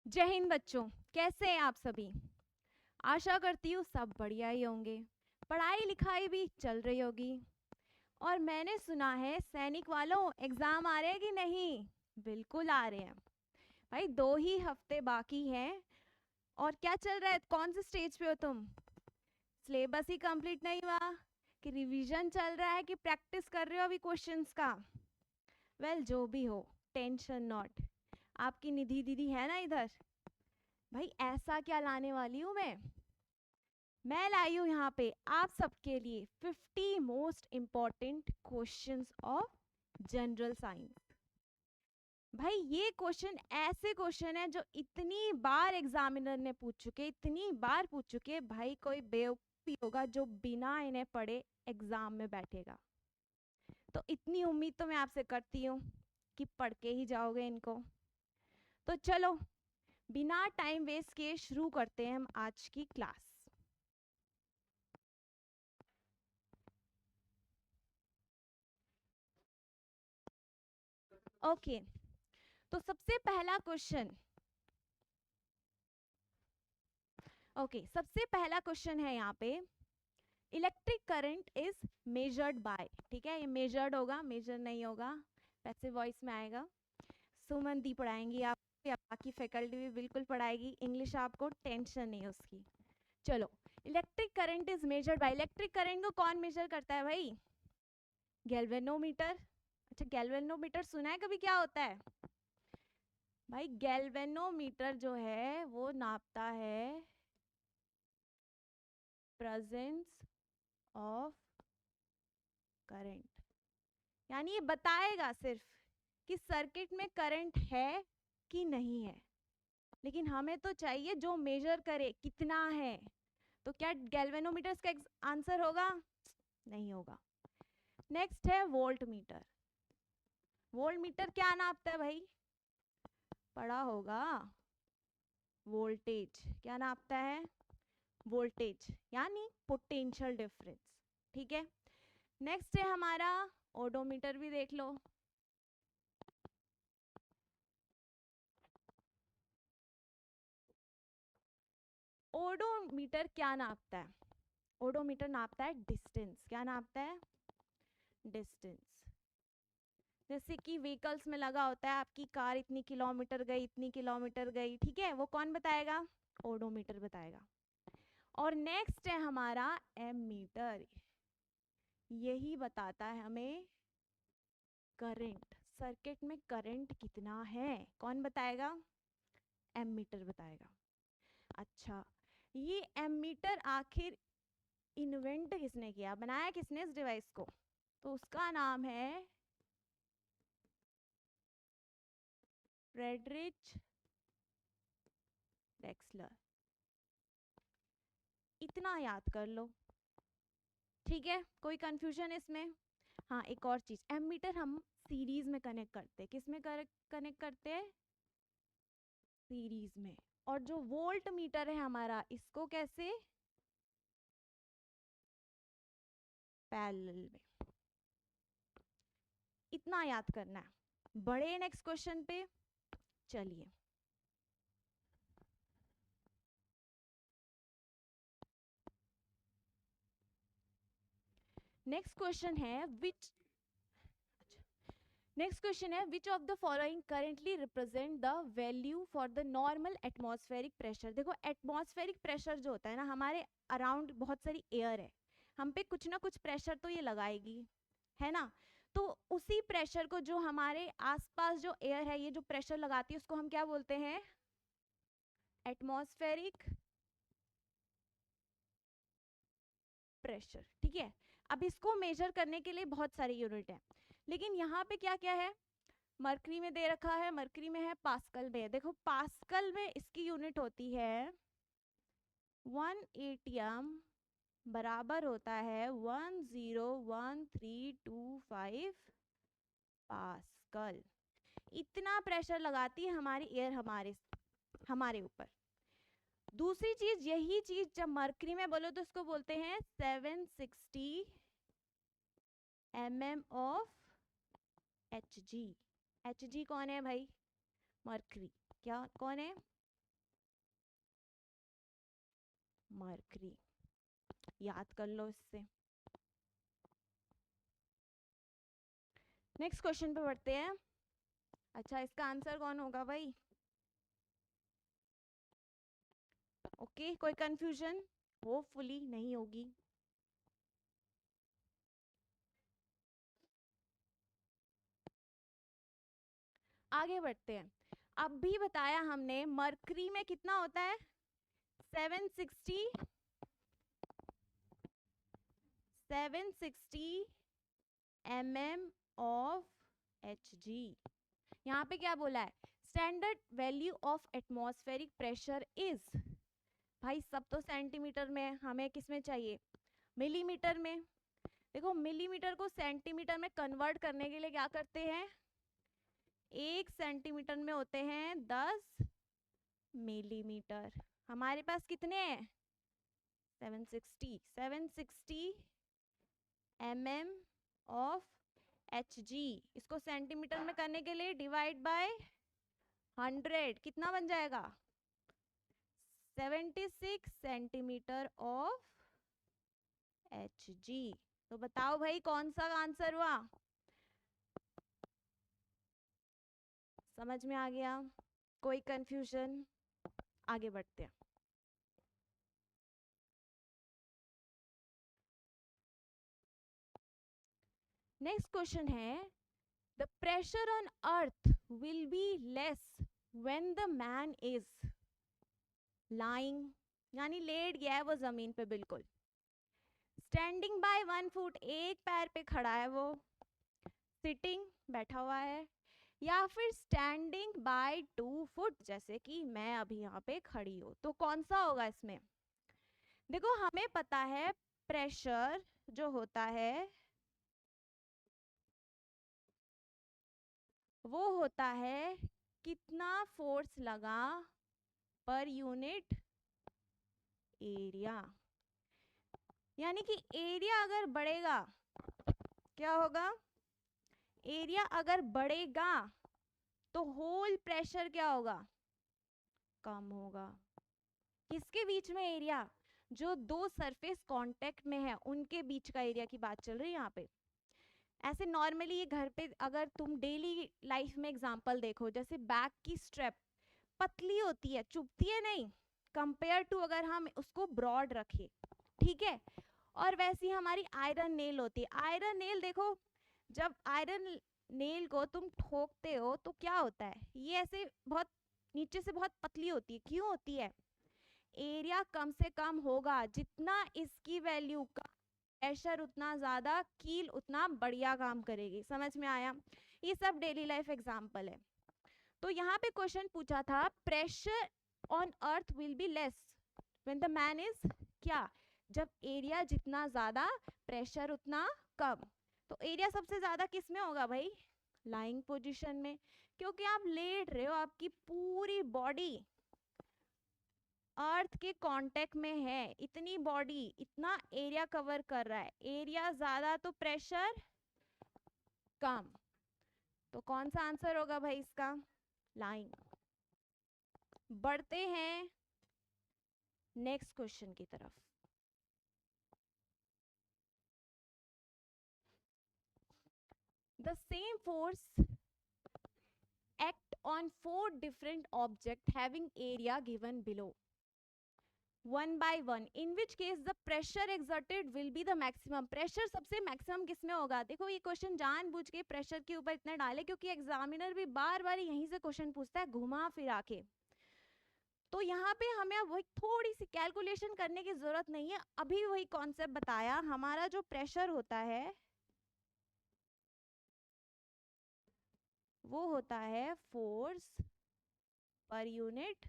जय हिंद बच्चों, कैसे हैं आप सभी। आशा करती हूँ सब बढ़िया ही होंगे। पढ़ाई लिखाई भी चल रही होगी। और मैंने सुना है सैनिक वालों एग्जाम आ रहे हैं कि नहीं। बिल्कुल आ रहे हैं भाई, 2 ही हफ्ते बाकी हैं। और क्या चल रहा है, कौन से स्टेज पे हो तुम। सिलेबस ही कंप्लीट नहीं हुआ कि रिवीजन चल रहा है कि प्रैक्टिस कर रहे हो अभी क्वेश्चंस का। वेल जो भी हो, टेंशन नॉट। आपकी निधि दीदी है ना इधर। भाई ऐसा क्या लाने वाली हूँ मैं लाई हूँ यहाँ पे आप सबके लिए 50 most important questions of general science. भाई ये क्वेश्चन ऐसे क्वेश्चन है जो इतनी बार एग्जामिनर ने पूछ चुके, इतनी बार पूछ चुके, भाई कोई बेवकूफी होगा जो बिना इन्हें पढ़े एग्जाम में बैठेगा। तो इतनी उम्मीद तो मैं आपसे करती हूँ कि पढ़ के ही जाओगे इनको। तो चलो बिना टाइम वेस्ट किए शुरू करते हैं हम आज की क्लास। ओके, तो सबसे पहला क्वेश्चन। सबसे पहला क्वेश्चन है यहाँ पे, electric current is measured by. ठीक है, ये मेजर्ड होगा, मेजर नहीं होगा, पैसिव वॉइस में आएगा। सुमन दी पढ़ाएंगी आप, या बाकी फैकल्टी भी बिल्कुल पढ़ाएगी। इंग्लिश आपको टेंशन नहीं है उसकी। चलो, electric current is measured by. Electric current को कौन मेजर करता है भाई। गैल्वेनोमीटर। अच्छा, गैल्वेनोमीटर सुना है कभी, क्या होता है भाई। गैल्वेनोमीटर जो है वो नापता है प्रेजेंस ऑफ करंट। यानी ये बताएगा सिर्फ कि सर्किट में करंट है कि नहीं है। लेकिन हमें तो चाहिए जो मेजर करे कितना है। तो क्या गैल्वेनोमीटर का आंसर होगा, नहीं होगा। नेक्स्ट है वोल्ट मीटर। वोल्ट मीटर क्या नापता है भाई, पढ़ा होगा। वोल्टेज क्या नापता है, वोल्टेज यानी पोटेंशियल डिफरेंस। ठीक है, नेक्स्ट है हमारा ओडोमीटर, भी देख लो। ओडोमीटर क्या नापता है, ओडोमीटर नापता है डिस्टेंस। क्या नापता है, डिस्टेंस। जैसे कि व्हीकल्स में लगा होता है, आपकी कार इतनी किलोमीटर गई, इतनी किलोमीटर गई, ठीक है, वो कौन बताएगा, ओडोमीटर बताएगा। और नेक्स्ट है हमारा एमीटर। यही बताता है हमें करंट, सर्किट में करंट कितना है, कौन बताएगा, एमीटर बताएगा। अच्छा, ये एमीटर आखिर इन्वेंट किसने किया, बनाया किसने इस डिवाइस को, तो उसका नाम है फ्रेडरिच वेक्सलर। इतना याद कर लो, ठीक है, कोई कंफ्यूजन इसमें। हाँ, एक और चीज, एमीटर हम सीरीज में कनेक्ट करते हैं, किस में कनेक्ट करते हैं, सीरीज में। और जो वोल्ट मीटर है हमारा, इसको कैसे, पैरेलल में। इतना याद करना है। बड़े नेक्स्ट क्वेश्चन पे चलिए। नेक्स्ट क्वेश्चन है विच नेक्स्ट क्वेश्चन है विच of the following currently represent the value for the normal atmospheric pressure. देखो, एटमॉस्फेरिक प्रेशर जो होता है ना, हमारे अराउंड बहुत सारी एयर है, हम पे कुछ ना कुछ प्रेशर तो ये लगाएगी, है ना। तो उसी प्रेशर को, जो हमारे आसपास जो एयर है ये जो प्रेशर लगाती है, उसको हम क्या बोलते हैं, एटमॉस्फेरिक प्रेशर। ठीक है, अब इसको मेजर करने के लिए बहुत सारी यूनिट है, लेकिन यहाँ पे क्या क्या है, मरकरी में दे रखा है, मरकरी में है, पास्कल में है। देखो पास्कल में इसकी यूनिट होती है 1 एटीएम, बराबर होता है 101325 पास्कल। इतना प्रेशर लगाती है हमारी एयर हमारे ऊपर। दूसरी चीज, यही चीज जब मरकरी में बोलो तो उसको बोलते हैं 760 mm ऑफ Hg। Hg कौन है भाई, मरकरी। क्या कौन है, मरकरी, याद कर लो इससे। नेक्स्ट क्वेश्चन पे बढ़ते हैं। अच्छा, इसका आंसर कौन होगा भाई? ओके, कोई कंफ्यूजन? होपफुली नहीं होगी। आगे बढ़ते हैं। अब भी बताया हमने मरकरी में कितना होता है, 760 mm ऑफ Hg। यहाँ पे क्या बोला है? Standard value of atmospheric pressure is, भाई सब तो सेंटीमीटर में, हमें किस में चाहिए? मिलीमीटर में। देखो मिलीमीटर को सेंटीमीटर में कन्वर्ट करने के लिए क्या करते हैं? 1 सेंटीमीटर में होते हैं 10 मिलीमीटर। हमारे पास कितने हैं? 760 mm ऑफ Hg। इसको सेंटीमीटर में करने के लिए डिवाइड बाय 100, कितना बन जाएगा? 76 सेंटीमीटर ऑफ Hg। तो बताओ भाई कौन सा आंसर हुआ? समझ में आ गया? कोई कंफ्यूजन? आगे बढ़ते हैं। नेक्स्ट क्वेश्चन है, the pressure on earth will be less when the man is lying, यानी लेट गया है वो जमीन पे बिल्कुल, स्टैंडिंग बाय 1 फुट, एक पैर पे खड़ा है वो, सिटिंग बैठा हुआ है, या फिर स्टैंडिंग बाय 2 फुट, जैसे कि मैं अभी यहाँ पे खड़ी हूँ। तो कौन सा होगा इसमें? देखो हमें पता है प्रेशर जो होता है वो होता है कितना फोर्स लगा पर यूनिट एरिया। यानी कि एरिया अगर बढ़ेगा, क्या होगा? एरिया अगर बढ़ेगा तो होल प्रेशर क्या होगा? कम होगा। किसके बीच में एरिया? जो दो सरफेस कांटेक्ट में है उनके बीच का एरिया की बात चल रही है यहाँ पे। ऐसे नॉर्मली ये घर पे अगर तुम डेली लाइफ में एग्जांपल देखो, जैसे बैक की स्ट्रेप पतली होती है, चुभती है नहीं, कंपेयर टू अगर हम उसको ब्रॉड रखें, ठीक है। और वैसी हमारी आयरन नेल होती है। आयरन नेल देखो, जब आयरन नेल को तुम ठोकते हो तो क्या होता है? ये ऐसे बहुत नीचे से बहुत पतली होती है। क्यों होती है? एरिया कम से कम होगा, जितना इसकी वैल्यू का प्रेशर उतना ज्यादा, कील उतना बढ़िया काम करेगी। समझ में आया? ये सब डेली लाइफ एग्जांपल है। तो यहाँ पे क्वेश्चन पूछा था, pressure on earth will be less when the man is क्या? जब एरिया जितना ज्यादा प्रेशर उतना कम। तो एरिया सबसे ज्यादा किस में होगा भाई? लाइंग पोजीशन में, क्योंकि आप लेट रहे हो, आपकी पूरी बॉडी अर्थ के कांटेक्ट में है, इतनी बॉडी इतना एरिया कवर कर रहा है, एरिया ज्यादा तो प्रेशर कम। तो कौन सा आंसर होगा भाई इसका? लाइंग। बढ़ते हैं नेक्स्ट क्वेश्चन की तरफ। The same force act on 4 different objects having area given below, one by one, in which case the pressure exerted will be the maximum। Pressure सबसे मैक्सिमम किस में होगा? देखो ये क्वेश्चन जानबूझ के प्रेशर के ऊपर इतना डाले क्योंकि एग्जामिनर भी बार बार यहीं से क्वेश्चन पूछता है घुमा फिरा के। तो यहाँ पे हमें वही थोड़ी सी कैलकुलेशन करने की जरूरत नहीं है, अभी वही कॉन्सेप्ट बताया। हमारा जो प्रेशर होता है वो होता है फोर्स पर यूनिट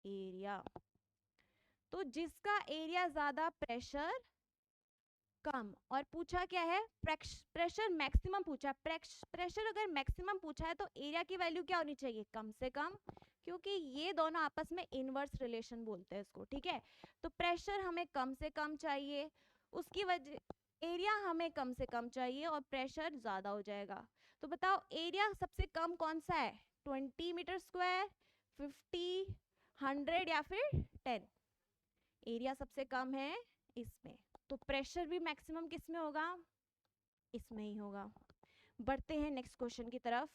एरिया। तो जिसका एरिया ज्यादा प्रेशर कम। और पूछा क्या है? प्रेशर मैक्सिमम पूछा। प्रेशर अगर मैक्सिमम पूछा है तो एरिया की वैल्यू क्या होनी चाहिए? कम से कम, क्योंकि ये दोनों आपस में इनवर्स रिलेशन बोलते हैं इसको, ठीक है। तो प्रेशर हमें कम से कम चाहिए, उसकी वजह एरिया हमें कम से कम चाहिए और प्रेशर ज्यादा हो जाएगा। तो बताओ एरिया सबसे कम कौन सा है? 20 मीटर स्क्वायर, 50, 100 या फिर 10, एरिया सबसे कम है इसमें, तो प्रेशर भी मैक्सिमम किस में होगा, इसमें ही होगा। बढ़ते हैं नेक्स्ट क्वेश्चन की तरफ।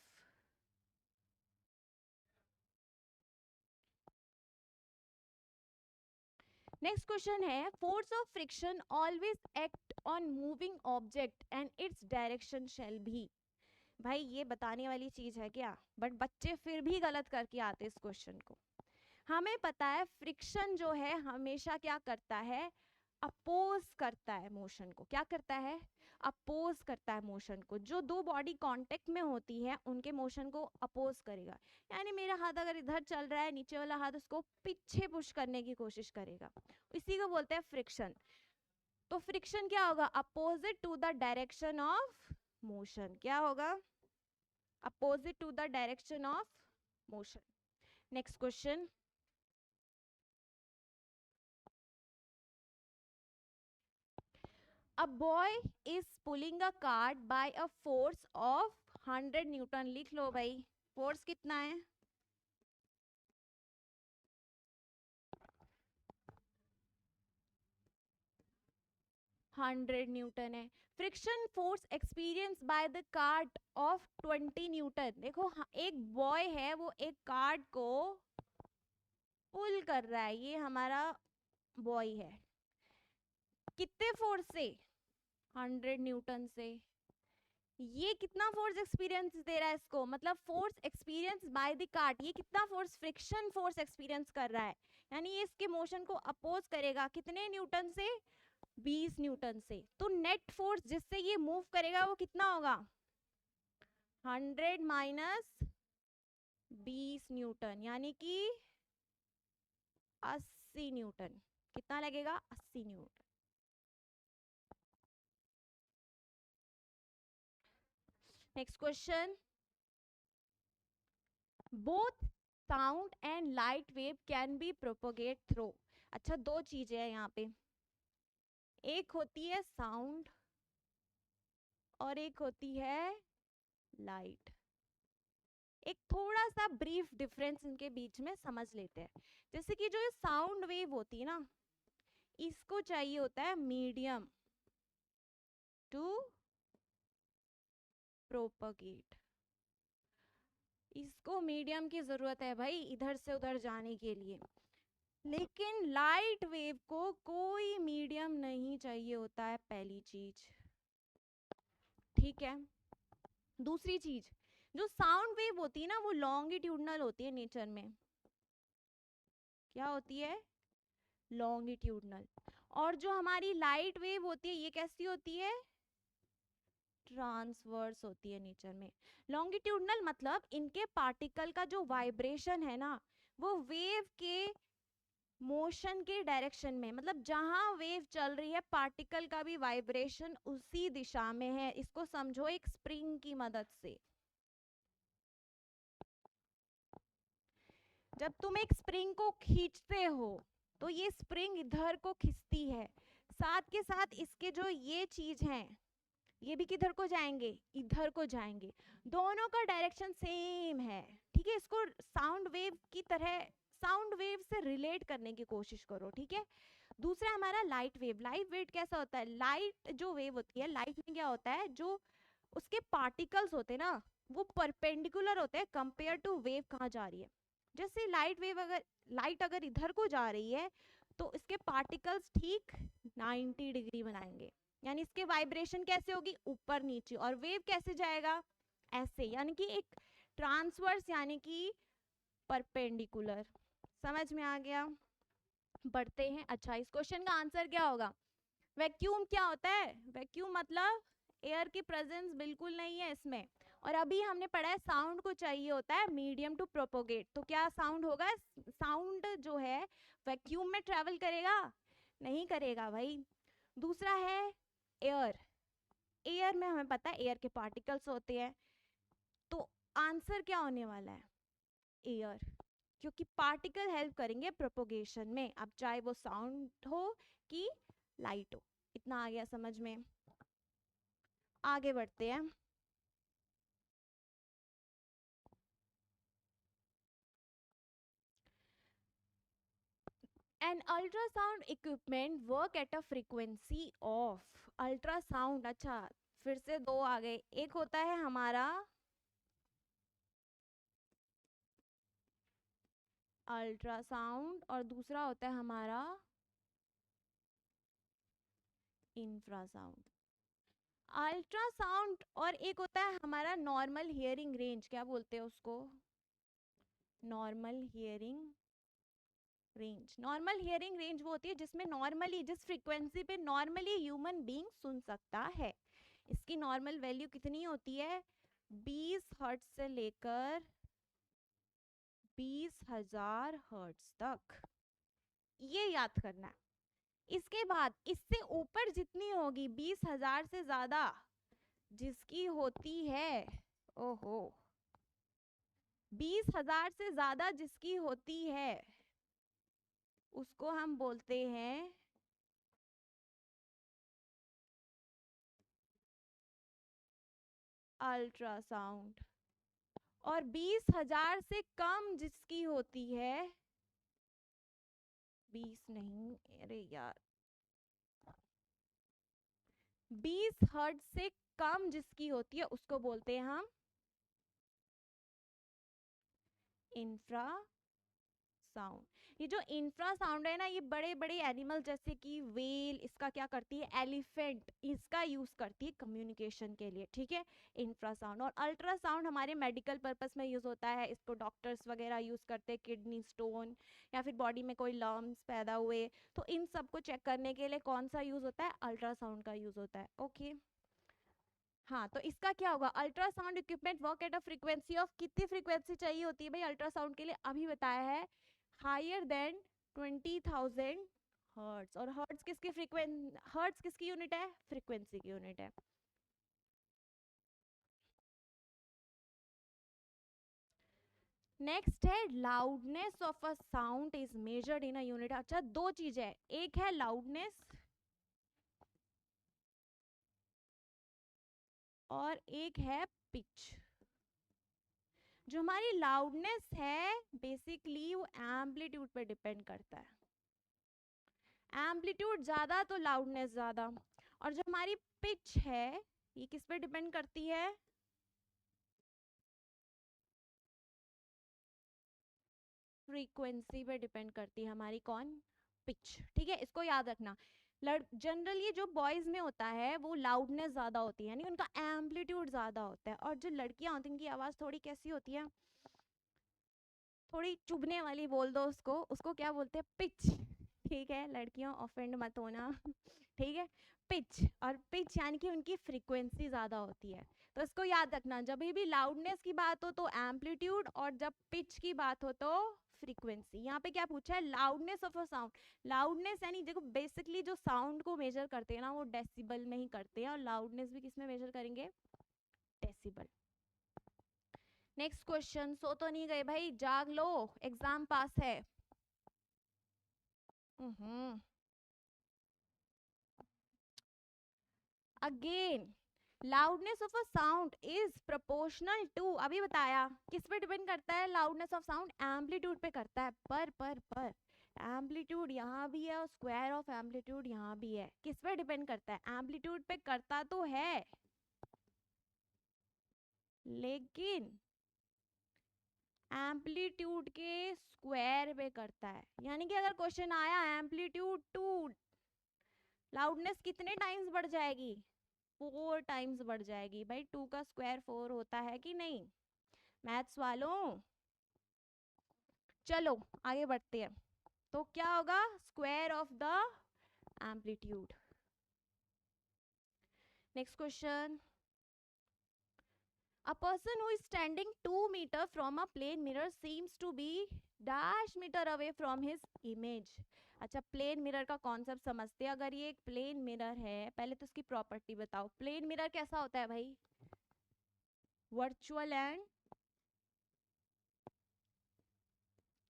नेक्स्ट क्वेश्चन है, force of friction always act on moving object and its direction shall be. भाई ये बताने वाली चीज है क्या, बट बच्चे फिर भी गलत करके आते इस क्वेश्चन को। हमें पता है फ्रिक्शन जो है हमेशा क्या करता है, अपोज करता है मोशन को। क्या करता है, अपोज करता है मोशन को। जो दो बॉडी कांटेक्ट में होती है उनके मोशन को अपोज करेगा। यानी मेरा हाथ अगर इधर चल रहा है, नीचे वाला हाथ उसको पीछे पुश करने की कोशिश करेगा, इसी को बोलते हैं फ्रिक्शन। तो फ्रिक्शन क्या होगा, opposite to the direction of motion. क्या होगा, opposite to the direction of motion. Next question, a boy is pulling a cart by a force of 100 Newton. लिख लो भाई, फोर्स कितना है, 100 न्यूटन है। Friction force experience by the cart of 20 Newton. देखो एक boy है, वो एक कार्ट को पुल कर रहा है, ये हमारा बॉय है, कितने फोर्स से, 100 न्यूटन से। ये कितना फोर्स एक्सपीरियंस दे रहा है इसको, मतलब force experience by the cart, ये कितना फोर्स, फ्रिक्शन फोर्स एक्सपीरियंस कर रहा है। यानी ये इसके मोशन को अपोज करेगा कितने न्यूटन से, 20 न्यूटन से। तो नेट फोर्स जिससे ये मूव करेगा वो कितना होगा, 100 माइनस 20 न्यूटन, यानी कि 80 न्यूटन। कितना लगेगा, 80 Newton. Next question, both sound and light wave can be propagate through. अच्छा दो चीजें हैं यहाँ पे, एक होती है साउंड और एक होती है लाइट। एक थोड़ा सा ब्रीफ डिफरेंस इनके बीच में समझ लेते हैं। जैसे कि जो ये साउंड वेव होती है ना, इसको चाहिए होता है मीडियम टू प्रोपगेट, इसको मीडियम की जरूरत है भाई इधर से उधर जाने के लिए। लेकिन लाइट वेव को कोई मीडियम नहीं चाहिए होता है, पहली चीज, ठीक है। दूसरी चीज, जो साउंड वेव होती है ना वो लॉन्गिट्यूडनल होती है नेचर में। क्या होती है, लॉन्गिट्यूडनल। और जो हमारी लाइट वेव होती है ये कैसी होती है, ट्रांसवर्स होती है नेचर में। लॉन्गिट्यूडनल मतलब इनके पार्टिकल का जो वाइब्रेशन है ना, वो वेव के मोशन के डायरेक्शन में, मतलब जहां वेव चल रही है पार्टिकल का भी वाइब्रेशन उसी दिशा में है। इसको समझो एक स्प्रिंग की मदद से। जब तुम एक स्प्रिंग को खींचते हो तो ये स्प्रिंग इधर को खींचती है, साथ के साथ इसके जो ये चीज हैं ये भी किधर को जाएंगे, इधर को जाएंगे। दोनों का डायरेक्शन सेम है, ठीक है। इसको साउंड वेव की तरह, साउंड वेव से रिलेट करने की कोशिश करो, ठीक है। दूसरा हमारा लाइट वेव। लाइट वेव कैसा होता है, लाइट जो वेव होती है, लाइट में क्या होता है, जो उसके पार्टिकल्स होते हैं ना वो परपेंडिकुलर होते हैं कंपेयर टू वेव कहाँ जा रही है। जैसे लाइट वेव, अगर लाइट अगर इधर को जा रही है तो इसके पार्टिकल्स ठीक 90 डिग्री बनाएंगे, यानी इसके वाइब्रेशन कैसे होगी, ऊपर नीचे। और वेव कैसे जाएगा, ऐसे, यानी कि एक ट्रांसवर्स यानी कि परपेंडिकुलर। समझ में आ गया। बढ़ते हैं। अच्छा इस क्वेश्चन का आंसर क्या होगा, वैक्यूम क्या होता है, वैक्यूम मतलब एयर की प्रेजेंस बिल्कुल नहीं है इसमें। और अभी हमने पढ़ा है साउंड को चाहिए होता है मीडियम टू प्रोपोगेट, तो क्या साउंड होगा, साउंड जो है वैक्यूम में ट्रेवल करेगा, नहीं करेगा भाई। दूसरा है एयर, एयर में हमें पता है एयर के पार्टिकल्स होते हैं, तो आंसर क्या होने वाला है, एयर, क्योंकि पार्टिकल हेल्प करेंगे प्रोपोगेशन में, अब चाहे वो साउंड हो कि लाइट हो। इतना आ गया समझ में। आगे बढ़ते हैं। An ultrasound equipment work at a frequency of ultrasound. अच्छा, फिर से दो आ गए। एक होता है हमारा अल्ट्रासाउंड और दूसरा होता है हमारा इंफ्रासाउंड। अल्ट्रासाउंड और एक होता है हमारा नॉर्मल हियरिंग रेंज, क्या बोलते हैं उसको, normal hearing range. Normal hearing range वो होती है जिसमें नॉर्मली, जिस फ्रीक्वेंसी पे नॉर्मली ह्यूमन बीइंग सुन सकता है। इसकी नॉर्मल वैल्यू कितनी होती है, 20 हर्ट्ज से लेकर 20,000 हर्ट्ज तक, ये याद करना है। इसके बाद इससे ऊपर जितनी होगी, 20,000 से ज्यादा जिसकी होती है, ओहो, 20,000 से ज्यादा जिसकी होती है उसको हम बोलते हैं अल्ट्रासाउंड। और 20,000 से कम जिसकी होती है, 20 नहीं, अरे यार, 20 हर्ट्ज से कम जिसकी होती है उसको बोलते हैं हम इंफ्रा साउंड। ये जो इंफ्रासाउंड है ना, ये बड़े बड़े एनिमल जैसे कि वेल, इसका क्या करती है, एलिफेंट, इसका यूज करती है कम्युनिकेशन के लिए, ठीक है, इंफ्रासाउंड। और अल्ट्रासाउंड हमारे मेडिकल पर्पस में यूज होता है, इसको डॉक्टर्स वगैरह यूज करते हैं, किडनी स्टोन या फिर बॉडी में कोई लम्स पैदा हुए तो इन सब को चेक करने के लिए कौन सा यूज होता है, अल्ट्रासाउंड का यूज होता है। ओके, हाँ, तो इसका क्या होगा, ultrasound equipment work at a frequency of, कितनी फ्रीक्वेंसी चाहिए होती है भाई अल्ट्रासाउंड के लिए, अभी बताया है, हायर देन 20,000 हर्ट्ज। और हर्ट्ज किसकी हर्ट्ज किसकी यूनिट है, फ्रीक्वेंसी की यूनिट है। नेक्स्ट है loudness of a sound is measured in a unit. अच्छा, दो चीज है, एक है लाउडनेस और एक है पिच। जो हमारी लाउडनेस है बेसिकली वो एम्पलीट्यूड पे डिपेंड करता है, एम्पलीट्यूड ज्यादा तो लाउडनेस ज्यादा। और जो हमारी पिच है ये किस पे डिपेंड करती है, फ्रीक्वेंसी पे डिपेंड करती है हमारी कौन, पिच, ठीक है, इसको याद रखना। जनरली जो बॉयज में होता है वो लाउडनेस ज्यादा होती है, यानी उनका एम्पलीट्यूड ज्यादा होता है, और जो लड़कियां होती हैं उनकी आवाज थोड़ी कैसी होती है, थोड़ी चुभने वाली बोल दो उसको, उसको क्या बोलते हैं, पिच, ठीक है, लड़कियों ऑफेंड मत होना ठीक है, पिच। और पिच यानी कि उनकी फ्रीक्वेंसी ज्यादा होती है। तो इसको याद रखना, जब भी लाउडनेस की बात हो तो एम्पलीट्यूड, और जब पिच की बात हो तो फ्रीक्वेंसी। यहाँ पे क्या पूछा है, loudness of a sound. Loudness यानी देखो बेसिकली जो साउंड को मेजर करते हैं ना वो डेसिबल में ही करते हैं, और लाउडनेस भी किस में मेजर करेंगे, डेसिबल। नेक्स्ट क्वेश्चन, सो तो नहीं गए भाई, जाग लो, एग्जाम पास है। Again, loudness of a sound is proportional to, अभी बताया किस पे डिपेंड करता है, लाउडनेस ऑफ साउंड एम्पलीट्यूड पे करता है। पर एम्पलीट्यूड यहाँ भी है और स्क्वायर ऑफ एम्पलीट्यूड यहाँ भी है, किस पे डिपेंड करता है, एम्पलीट्यूड पे करता तो है लेकिन एम्पलीट्यूड के स्क्वायर पे करता है। यानी कि अगर क्वेश्चन आया एम्पलीट्यूड टू, लाउडनेस कितने टाइम्स बढ़ जाएगी, 4 टाइम्स बढ़ जाएगी। भाई 2 का स्क्वायर 4 होता है कि नहीं, मैथ्स वालों। चलो आगे बढ़ते हैं, तो क्या होगा, square of the amplitude. Next question, a person who is standing 2 meter from a plane mirror seems to be dash meter away from his image। अच्छा, प्लेन मिरर का कॉन्सेप्ट समझते हैं। अगर ये एक प्लेन मिरर है, पहले तो इसकी प्रॉपर्टी बताओ, प्लेन मिरर कैसा होता है भाई, वर्चुअल एंड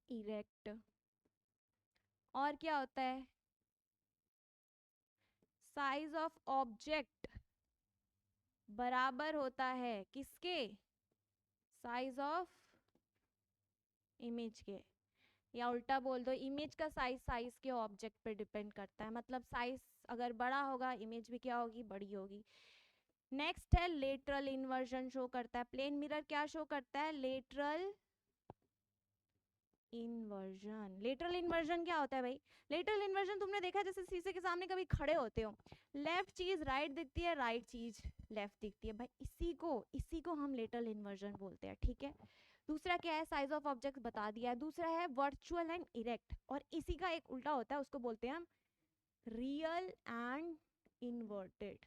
इरेक्ट। और क्या होता है, साइज ऑफ ऑब्जेक्ट बराबर होता है किसके, साइज ऑफ इमेज के। या उल्टा बोल दो, इमेज का साइज साइज के ऑब्जेक्ट पे डिपेंड करता है, मतलब साइज अगर बड़ा होगा इमेज भी क्या होगी, बड़ी होगी। नेक्स्ट है लेटरल इन्वर्जन शो करता है। प्लेन मिरर क्या शो करता है, लेटरल इन्वर्जन। लेटरल इन्वर्जन क्या होता है भाई, लेटरल इन्वर्जन तुमने देखा है जैसे शीशे के सामने कभी खड़े होते हो, लेफ्ट चीज राइट दिखती है, राइट चीज लेफ्ट दिखती है भाई, इसी को हम लेटरल इन्वर्जन बोलते हैं, ठीक है। दूसरा क्या है, साइज ऑफ ऑब्जेक्ट्स बता दिया है। दूसरा है वर्चुअल एंड इरेक्ट, और इसी का एक उल्टा होता है, उसको बोलते हैं हम रियल एंड इन्वर्टेड।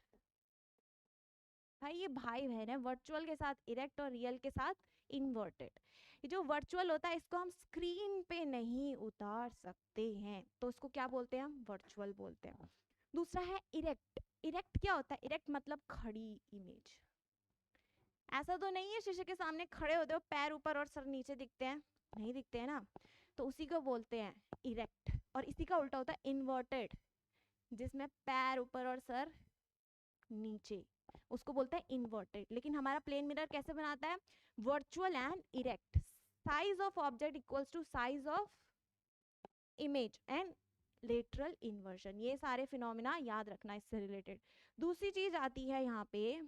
भाई ये भाई बहन है, वर्चुअल के साथ इरेक्ट और रियल के साथ इन्वर्टेड। ये जो वर्चुअल होता है इसको हम स्क्रीन पे नहीं उतार सकते हैं, तो इसको क्या बोलते हैं, हम वर्चुअल बोलते हैं। दूसरा है इरेक्ट। इरेक्ट क्या होता है, इरेक्ट मतलब खड़ी इमेज। ऐसा तो नहीं है शीशे के सामने खड़े होते हो पैर ऊपर और सर नीचे दिखते हैं, नहीं दिखते हैं ना, तो उसी को बोलते हैं इरेक्ट। और इसी का उल्टा होता है इन्वर्टेड, जिसमें पैर ऊपर और सर नीचे, उसको बोलते हैं इन्वर्टेड। लेकिन हमारा प्लेन मिरर कैसे बनाता है, virtual and erect, size of object equals to size of image and lateral inversion. ये सारे फिनोमिना याद रखना इससे रिलेटेड। दूसरी चीज आती है यहाँ पे,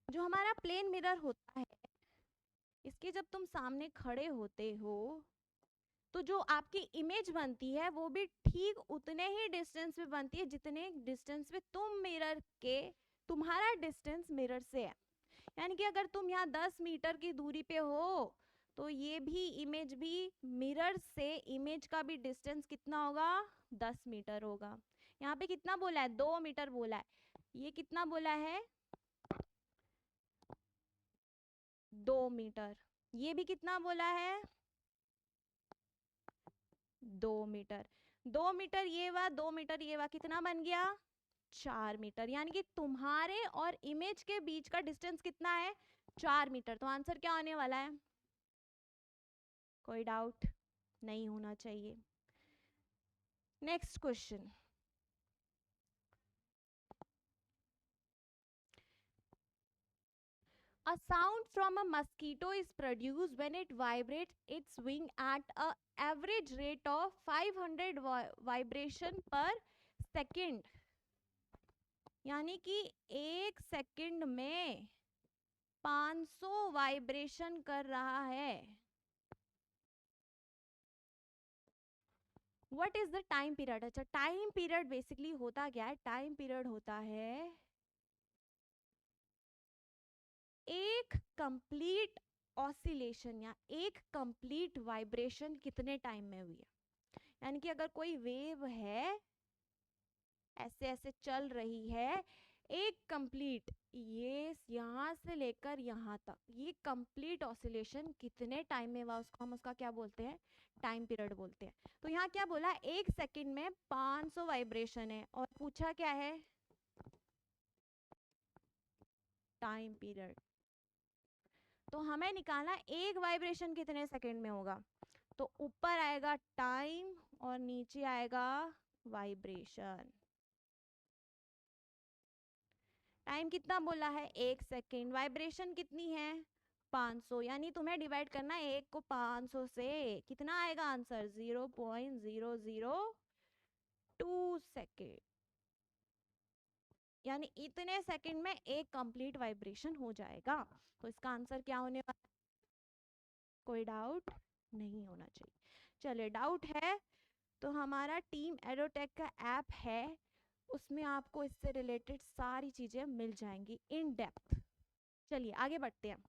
जो हमारा प्लेन मिरर होता है, इसके जब तुम सामने खड़े होते हो तो जो आपकी इमेज बनती है वो भी ठीक उतने ही डिस्टेंस पे बनती है जितने डिस्टेंस पे तुम मिरर के, तुम्हारा डिस्टेंस मिरर से है। यानी कि अगर तुम यहाँ 10 मीटर की दूरी पे हो तो ये भी इमेज भी मिरर से इमेज का भी डिस्टेंस कितना होगा, 10 मीटर होगा। यहाँ पे कितना बोला है, 2 मीटर बोला है, ये कितना बोला है, 2 मीटर। ये भी कितना बोला है, 2 मीटर। 2 मीटर ये हुआ, 2 मीटर ये हुआ, कितना बन गया, 4 मीटर। यानी कि तुम्हारे और इमेज के बीच का डिस्टेंस कितना है, 4 मीटर। तो आंसर क्या होने वाला है, कोई डाउट नहीं होना चाहिए। Next question, a sound from a mosquito is produced when it vibrates its wing at a average rate of 500 vibration per second। यानी कि 1 सेकंड में 500 वाइब्रेशन कर रहा है। What is the time period. अच्छा, टाइम पीरियड बेसिकली होता क्या है, टाइम पीरियड होता है एक कंप्लीट ऑसिलेशन या एक कंप्लीट वाइब्रेशन कितने टाइम में हुई है। यानी कि अगर कोई वेव है ऐसे ऐसे चल रही है, एक कंप्लीट, ये यहाँ से लेकर यहाँ तक, ये कंप्लीट ऑसिलेशन कितने टाइम में हुआ, उसको हम उसका क्या बोलते हैं, टाइम पीरियड बोलते हैं। तो यहाँ क्या बोला, 1 सेकंड में 500 वाइब्रेशन है, और पूछा क्या है, टाइम पीरियड। तो हमें निकालना एक वाइब्रेशन कितने सेकंड में होगा, तो ऊपर आएगा टाइम और नीचे आएगा वाइब्रेशन। टाइम कितना बोला है, 1 सेकंड, वाइब्रेशन कितनी है 500, यानी तुम्हें डिवाइड करना है 1 को 500 से, कितना आएगा आंसर, 0.002 सेकेंड। यानी इतने सेकंड में एक कंप्लीट वाइब्रेशन हो जाएगा। तो इसका आंसर क्या होने वाला, कोई डाउट नहीं होना चाहिए। चलिए, डाउट है तो हमारा टीम एडोटेक का ऐप है, उसमें आपको इससे रिलेटेड सारी चीजें मिल जाएंगी इन डेप्थ। चलिए आगे बढ़ते हैं।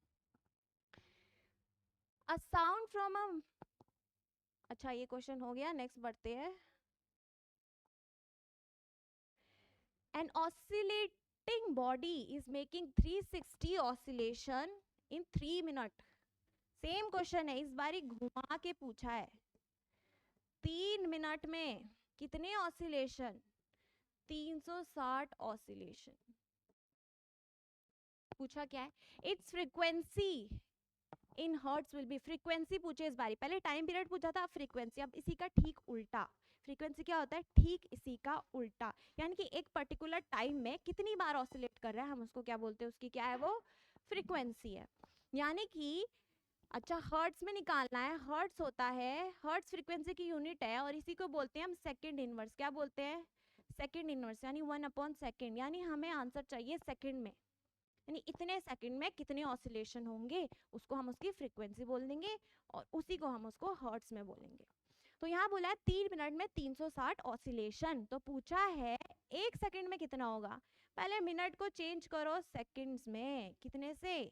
अ साउंड फ्रॉम अ, अच्छा ये क्वेश्चन हो गया, नेक्स्ट बढ़ते हैं। An oscillating body is making 360 oscillation in 3 minute. Same question है, इस बारी घुमा के पूछा है, 3 मिनट में कितने ऑसिलेशन, 360 ऑसिलेशन। पूछा क्या है, its frequency in hertz will be, frequency पूछे इस बारी, पहले टाइम पीरियड पूछा था, फ्रीक्वेंसी, अब इसी का ठीक उल्टा। फ्रीक्वेंसी क्या होता है, ठीक इसी का उल्टा। यानी कि एक पर्टिकुलर टाइम में कितनी बार ऑसिलेट कर रहा है, हम उसको क्या बोलते हैं, उसकी क्या है वो फ्रीक्वेंसी है। यानी कि अच्छा हर्ट्स में निकालना है, हर्ट्स होता है, हर्ट्स फ्रीक्वेंसी की यूनिट है और इसी को बोलते हैं हम सेकंड इनवर्स। क्या बोलते हैं? सेकंड इनवर्स, यानी 1/सेकंड, यानी हमें आंसर चाहिए सेकंड में, यानी इतने सेकंड में कितने ऑसिलेशन होंगे उसको हम उसकी फ्रीक्वेंसी बोल देंगे और उसी को हम उसको हर्ट्स में बोलेंगे। तो यहाँ बोला है 3 मिनट में 360 ऑसिलेशन, तो पूछा है 1 सेकंड में कितना होगा। पहले मिनट को चेंज करो सेकंड्स में, कितने से?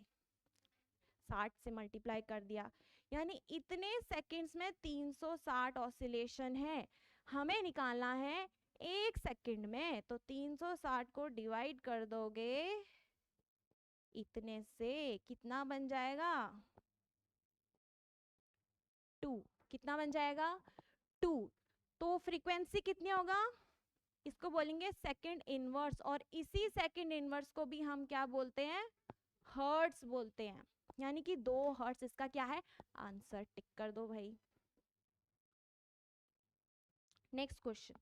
60 से मल्टीप्लाई कर दिया, यानी इतने सेकंड्स में 360 ऑसिलेशन है। हमें निकालना है 1 सेकंड में, तो 360 को डिवाइड कर दोगे इतने से, कितना बन जाएगा? 2। कितना बन जाएगा? 2। तो फ्रीक्वेंसी कितनी होगा? इसको बोलेंगे सेकंड इनवर्स, और इसी सेकंड इनवर्स को भी हम क्या बोलते हैं? हर्ट्स बोलते हैं, यानी कि 2 हर्ट्स इसका क्या है? आंसर टिक कर दो भाई। Next question.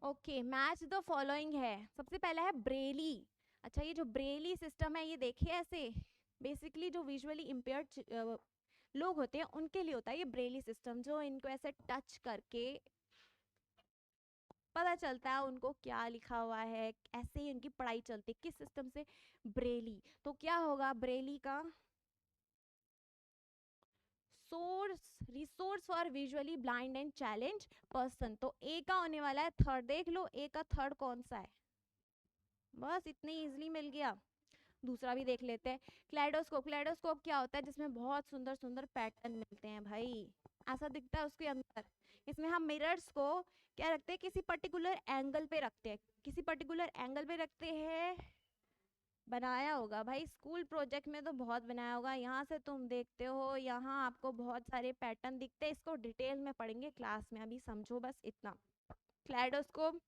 Okay, match the following है। सबसे पहला है ब्रेली। अच्छा, ये जो ब्रेली सिस्टम है ये देखिए ऐसे, बेसिकली जो विजुअली इम्पेयर्ड लोग होते हैं उनके लिए होता है ये ब्रेली सिस्टम, जो इनको ऐसे टच करके पता चलता है उनको क्या लिखा हुआ है, ऐसे ही उनकी पढ़ाई चलती है। किस सिस्टम से? ब्रेली। तो क्या होगा ब्रेली का? Source, resource for visually blind and challenge person. तो ए का होने वाला है थर्ड, देख लो ए का थर्ड कौन सा है, बस इतने इजीली मिल गया। दूसरा भी देख लेते हैं, क्लेडोस्कोप। क्लेडोस्कोप क्या होता है? जिसमें बहुत सुंदर सुंदर पैटर्न मिलते हैं भाई, ऐसा दिखता है उसके अंदर। इसमें हम मिरर्स को क्या रखते हैं? किसी पर्टिकुलर एंगल पे रखते हैं, किसी पर्टिकुलर एंगल पे रखते हैं। बनाया होगा भाई, स्कूल प्रोजेक्ट में तो बहुत बनाया होगा। यहाँ से तुम देखते हो, यहाँ आपको बहुत सारे पैटर्न दिखते हैं, इसको डिटेल में पढ़ेंगे क्लास में, अभी समझो बस इतना। क्लेडोस्कोप,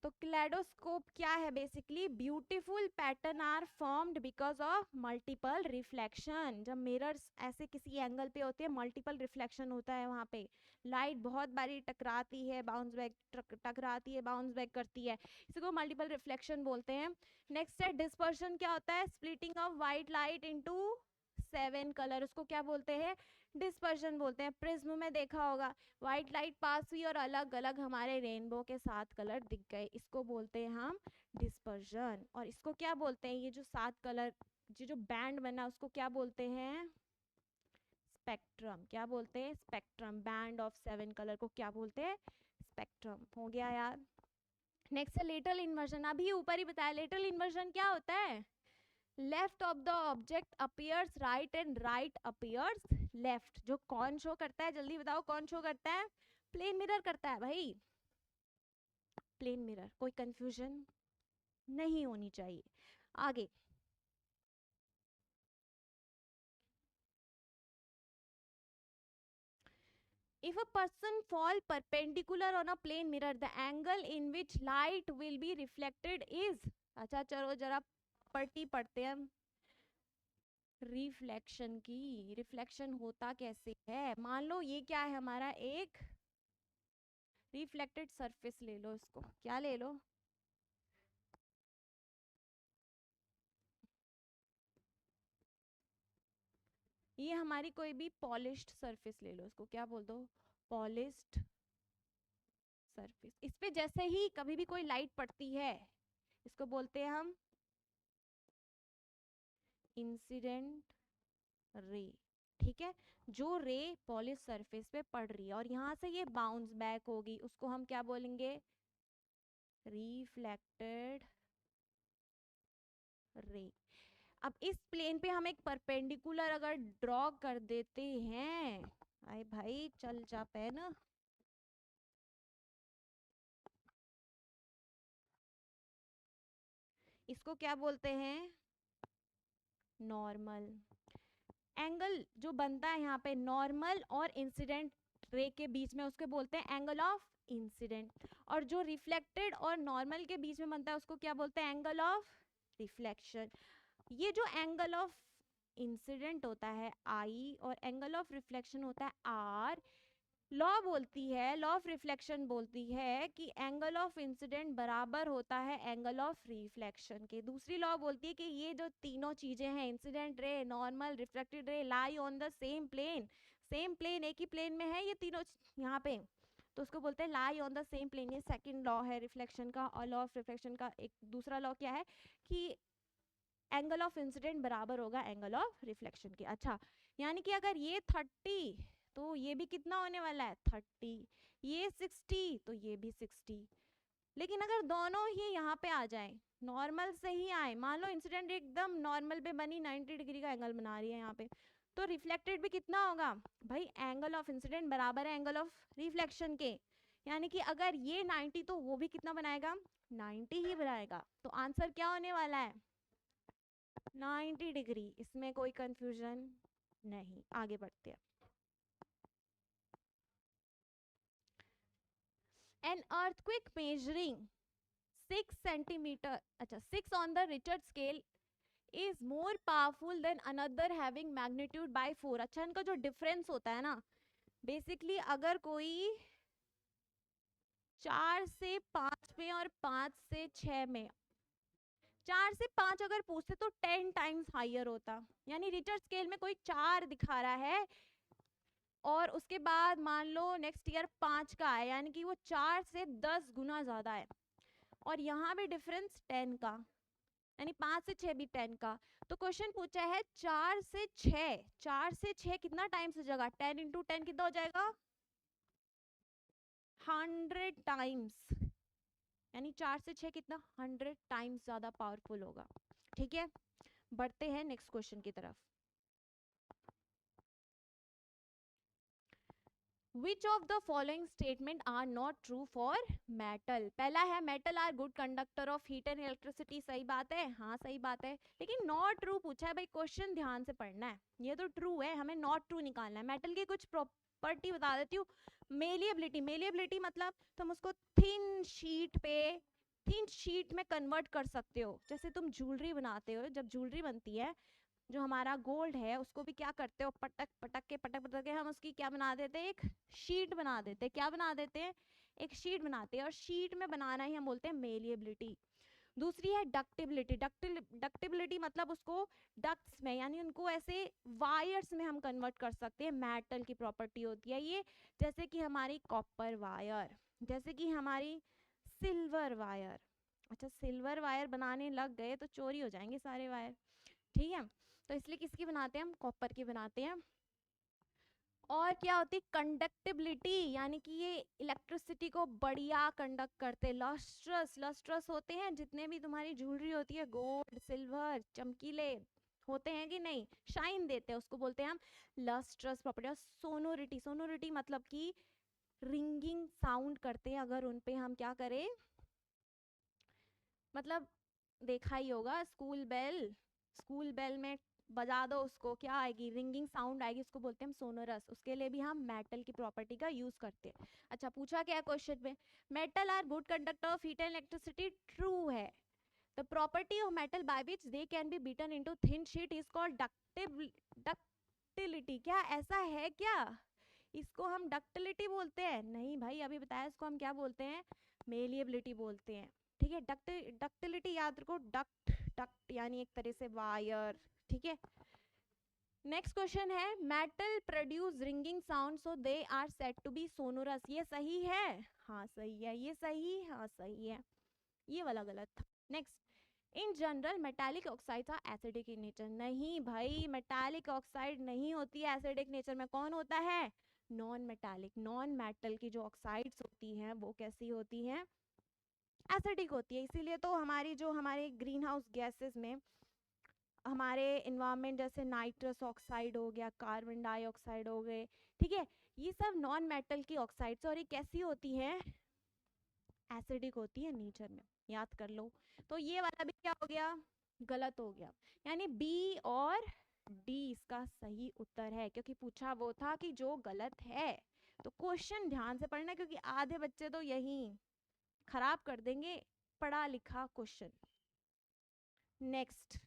तो क्लेडोस्कोप क्या है? Basically beautiful pattern are formed because of multiple reflection. जब मिरर्स ऐसे किसी एंगल पे होते हैं, मल्टीपल रिफ्लेक्शन होता है वहां पे, लाइट बहुत बारी टकराती है, बाउंस बैक, टकराती है, बाउंस बैक करती है, इसी को मल्टीपल रिफ्लेक्शन बोलते हैं। नेक्स्ट है डिस्पर्शन। क्या होता है? Splitting of white light into 7 colour, उसको क्या बोलते हैं? डिस्पर्शन बोलते हैं। प्रिज्म में देखा होगा, व्हाइट लाइट पास हुई और अलग अलग हमारे रेनबो के 7 कलर दिख गए, इसको बोलते हैं हम डिस्पर्शन। और इसको क्या बोलते हैं? ये जो 7 कलर, ये जो बैंड बना उसको क्या बोलते हैं? स्पेक्ट्रम। क्या बोलते हैं? स्पेक्ट्रम। बैंड ऑफ 7 कलर को क्या बोलते हैं? स्पेक्ट्रम। हो गया यार। नेक्स्ट है लेटरल इन्वर्जन। अभी ऊपर ही बताया, लेटरल इन्वर्जन क्या होता है? Left of the object appears right and right appears left. जो कौन शो करता है? जल्दी बताओ कौन शो करता है? प्लेन मिरर करता है भाई, प्लेन मिरर। कोई कंफ्यूजन नहीं होनी चाहिए। आगे, if a person fall perpendicular on a plane mirror, the angle in which light will be reflected is। अच्छा चलो जरा पट्टी पढ़ते हैं हम रिफ्लेक्शन की। रिफ्लेक्शन होता कैसे है? मान लो ये क्या है हमारा? एक रिफ्लेक्टेड सरफेस ले लो, इसको क्या ले लो? ये हमारी कोई भी पॉलिश्ड सरफेस ले लो, इसको क्या बोल दो? Polished surface. इस पे जैसे ही कभी भी कोई लाइट पड़ती है, इसको बोलते हैं हम इंसिडेंट रे। ठीक है, जो रे पॉलिश सरफेस पे पड़ रही है और यहाँ से ये बाउंस बैक होगी, उसको हम क्या बोलेंगे? Reflected ray. अब इस प्लेन पे हम एक परपेंडिकुलर अगर ड्रॉ कर देते हैं, आए भाई चल जा पेन, इसको क्या बोलते हैं? नॉर्मल। एंगल जो बनता है यहाँ पे नॉर्मल और इंसिडेंट रे के बीच में, उसके बोलते हैं एंगल ऑफ इंसिडेंट। और जो रिफ्लेक्टेड और नॉर्मल के बीच में बनता है उसको क्या बोलते हैं? Angle of reflection. ये जो एंगल ऑफ इंसिडेंट होता है आई और एंगल ऑफ रिफ्लेक्शन होता है आर, लॉ बोलती है, लॉ ऑफ रिफ्लेक्शन बोलती है कि एंगल ऑफ इंसिडेंट बराबर होता है एंगल ऑफ रिफ्लेक्शन के। दूसरी लॉ बोलती है कि ये जो तीनों चीजें हैं, incident ray, normal, reflected ray, lie on the same plane, same plane, एक ही प्लेन में है ये तीनों यहाँ पे, तो उसको बोलते हैं lie on the same plane. ये सेकंड लॉ है रिफ्लेक्शन का। और लॉ ऑफ रिफ्लेक्शन का एक दूसरा लॉ क्या है कि एंगल ऑफ इंसिडेंट बराबर होगा एंगल ऑफ रिफ्लेक्शन के। अच्छा, यानी कि अगर ये 30 तो ये भी कितना होने वाला है 30, ये 60 तो ये भी 60। लेकिन अगर दोनों ही यहाँ पे आ जाए, नॉर्मल से ही आए, मान लो इंसिडेंट एकदम नॉर्मल पे बनी 90 डिग्री का एंगल बना रही है यहाँ पे, तो रिफ्लेक्टेड भी कितना होगा भाई, एंगल ऑफ इंसिडेंट बराबर है एंगल ऑफ रिफ्लेक्शन के। यानी कि अगर ये 90 तो वो भी कितना बनाएगा 90 ही बनाएगा। तो आंसर क्या होने वाला है 90 डिग्री। इसमें कोई कंफ्यूजन नहीं। आगे बढ़ते हैं। एन अर्थक्वेक मेजरिंग 6 सेंटीमीटर, अच्छा 6 on the Richter scale is more powerful than another having magnitude by 4। अच्छा, इनका जो डिफरेंस होता है ना, बेसिकली अगर कोई 4 से 5 में और 5 से 6 में, 4 से 5 अगर पूछते तो 10 टाइम्स हायर होता। यानी रिचर्ड स्केल में कोई 4 दिखा रहा है और उसके बाद मान लो नेक्स्ट ईयर 5 का है, यानी कि वो 4 से 10 गुना ज्यादा है। और यहाँ भी डिफरेंस 10 का, यानी 5 से 6 भी 10 का। तो क्वेश्चन पूछा है 4 से 6, 4 से 6 कितना टाइम्स हो जाएगा, 10 इंटू 10 कितना हो जाएगा 100 टाइम्स। यानी 4 से 6 कितना 100 टाइम्स ज्यादा पावरफुल होगा। ठीक है, बढ़ते हैं नेक्स्ट क्वेश्चन की तरफ। Which of the following statement are not true for metal? पहला है metal are good conductor of heat and electricity। सही बात है, हाँ सही बात है। लेकिन not true पूछा है भाई, क्वेश्चन ध्यान से पढ़ना है। ये तो true है, हमें not true निकालना है। मेटल की कुछ प्रॉपर्टी बता देती हूँ। मेलिएबिलिटी, मेलिएबिलिटी मतलब तुम उसको थिन शीट पे, थिन शीट में कन्वर्ट कर सकते हो। जैसे तुम ज्वेलरी बनाते हो, जब ज्वेलरी बनती है, जो हमारा गोल्ड है उसको भी क्या करते हो, पटक पटक के पटक पटक के हम उसकी क्या बना देते हैं, एक शीट बना देते हैं। क्या बना देते हैं, एक शीट बनाते हैं। और शीट में बनाना ही हम बोलते हैं मेलिएबिलिटी। दूसरी है डक्टिबिलिटी। डक्टिबिलिटी मतलब उसको डक्ट्स में, यानी उनको ऐसे वायर्स में हम कन्वर्ट कर सकते हैं। मेटल की प्रॉपर्टी होती है ये। जैसे कि हमारी कॉपर वायर, जैसे कि हमारी सिल्वर वायर। अच्छा, सिल्वर वायर बनाने लग गए तो चोरी हो जाएंगे सारे वायर। ठीक है, तो इसलिए किसकी बनाते हैं हम, कॉपर की बनाते हैं। और क्या होती है कंडक्टिबिलिटी, यानी कि ये इलेक्ट्रिसिटी को बढ़िया कंडक्ट करते। लस्ट्रस, लस्ट्रस होते हैं जितने भी तुम्हारी ज्वेलरी होती है, गोल्ड सिल्वर चमकीले होते हैं कि नहीं, शाइन देते हैं, उसको बोलते हैं हम लस्ट्रस प्रॉपर्टी। और सोनोरिटी, सोनोरिटी मतलब कि रिंगिंग साउंड करते हैं अगर उन पे हम क्या करें, मतलब देखा ही होगा स्कूल बेल, स्कूल बेल में बजा दो उसको, क्या आएगी रिंगिंग साउंड आएगी, उसको बोलते हैं हम सोनोरस। उसके लिए भी हम मेटल की प्रॉपर्टी का यूज करते हैं। अच्छा, पूछा क्या क्वेश्चन में, metal are good conductor of heat and electricity, true है। The property of metal by which they can be beaten into thin sheet is called ductility. क्या ऐसा है क्या, इसको हम डक्टिलिटी बोलते हैं? नहीं भाई, अभी बताया, इसको हम क्या बोलते हैं, मेलिएबिलिटी बोलते हैं। ठीक है, डक्टिलिटी याद रखो, डक्ट, डक्ट यानी एक तरह से वायर। ठीक है, नेक्स्ट क्वेश्चन है metal produce ringing sound so they are said to be sonorous. ये सही है, हाँ सही है। ये सही, हाँ सही है। ये वाला गलत था। Next, in general metallic oxides are acidic in nature. नहीं भाई, मेटालिक ऑक्साइड नहीं होती है एसिडिक नेचर में। कौन होता है, नॉन मेटालिक, नॉन मेटल की जो ऑक्साइड्स होती हैं वो कैसी होती हैं, एसिडिक होती है। इसीलिए तो हमारी जो हमारे ग्रीन हाउस गैसेस में हमारे इन्वायरमेंट, जैसे नाइट्रस ऑक्साइड हो गया, कार्बन डाइऑक्साइड हो गए, ठीक है, ये सब नॉन मेटल की ऑक्साइड्स, और ये कैसी होती हैं, एसिडिक होती है नेचर में। याद कर लो। तो ये वाला भी क्या हो गया, गलत हो गया। यानी बी और डी इसका सही उत्तर है, क्योंकि पूछा वो था कि जो गलत है। तो क्वेश्चन ध्यान से पढ़ना, क्योंकि आधे बच्चे तो यही खराब कर देंगे पढ़ा लिखा question. Next,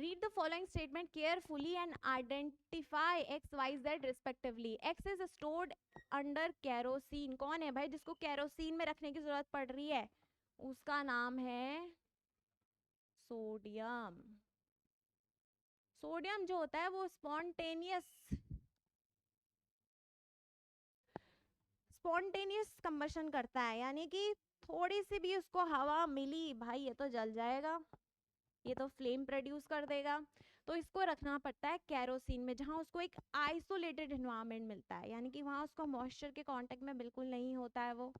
Read the following statement carefully and identify x, y, z respectively. X is stored under kerosene. कौन है भाई जिसको केरोसिन में रखने की जरूरत पड़ रही है? उसका नाम है सोडियम. सोडियम जो होता है वो स्पॉन्टेनियस कंबशन करता है, यानी कि थोड़ी सी भी उसको हवा मिली भाई ये तो जल जाएगा, ये तो फ्लेम प्रोड्यूस कर देगा. तो इसको रखना पड़ता है केरोसिन में, जहां उसको एक आइसोलेटेड एनवायरनमेंट मिलता है, यानी कि वहां उसको मॉइस्चर के कांटेक्ट में बिल्कुल नहीं होता है वो.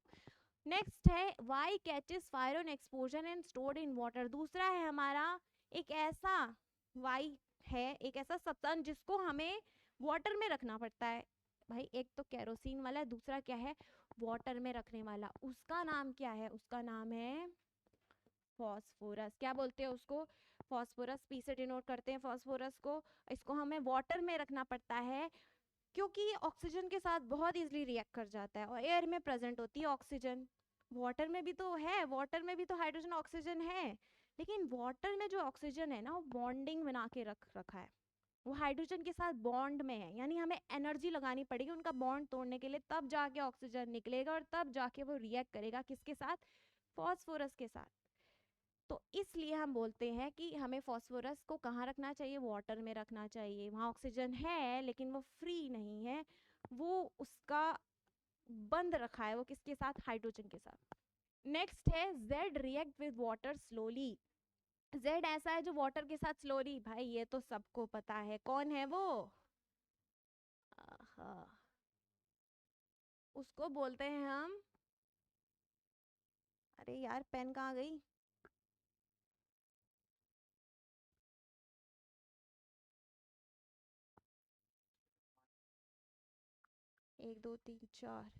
नेक्स्ट है Y catches fire on exposure and stored in water. दूसरा है हमारा एक ऐसा वाई है, एक ऐसा सब्सटेंस जिसको हमें वाटर में रखना पड़ता है. भाई एक तो केरोसिन वाला है, दूसरा क्या है वाटर में रखने वाला. उसका नाम क्या है? उसका नाम है फॉस्फोरस. क्या बोलते हैं उसको? फॉस्फोरस. पी से डिनोट करते हैं फॉस्फोरस को. इसको हमें वाटर में रखना पड़ता है क्योंकि ये ऑक्सीजन के साथ बहुत इजीली रिएक्ट कर जाता है, और एयर में प्रेजेंट होती है ऑक्सीजन. वाटर में भी तो है, वाटर में भी तो हाइड्रोजन ऑक्सीजन है, लेकिन वाटर में जो ऑक्सीजन है ना वो बॉन्डिंग बना के रखा है, वो हाइड्रोजन के साथ बॉन्ड में है, यानी हमें एनर्जी लगानी पड़ेगी उनका बॉन्ड तोड़ने के लिए, तब जाके ऑक्सीजन निकलेगा और तब जाके वो रिएक्ट करेगा किसके साथ? फॉस्फोरस के साथ. तो इसलिए हम बोलते हैं कि हमें फॉस्फोरस को कहाँ रखना चाहिए? वाटर में रखना चाहिए. वहाँ ऑक्सीजन है लेकिन वो फ्री नहीं है, वो उसका बंद रखा है, वो किसके साथ? हाइड्रोजन के साथ. नेक्स्ट है Z react with water slowly. Z ऐसा है जो वाटर के साथ स्लोली. भाई ये तो सबको पता है, कौन है वो? आहा, उसको बोलते हैं हम, अरे यार पेन कहाँ गई? एक दो तीन चार.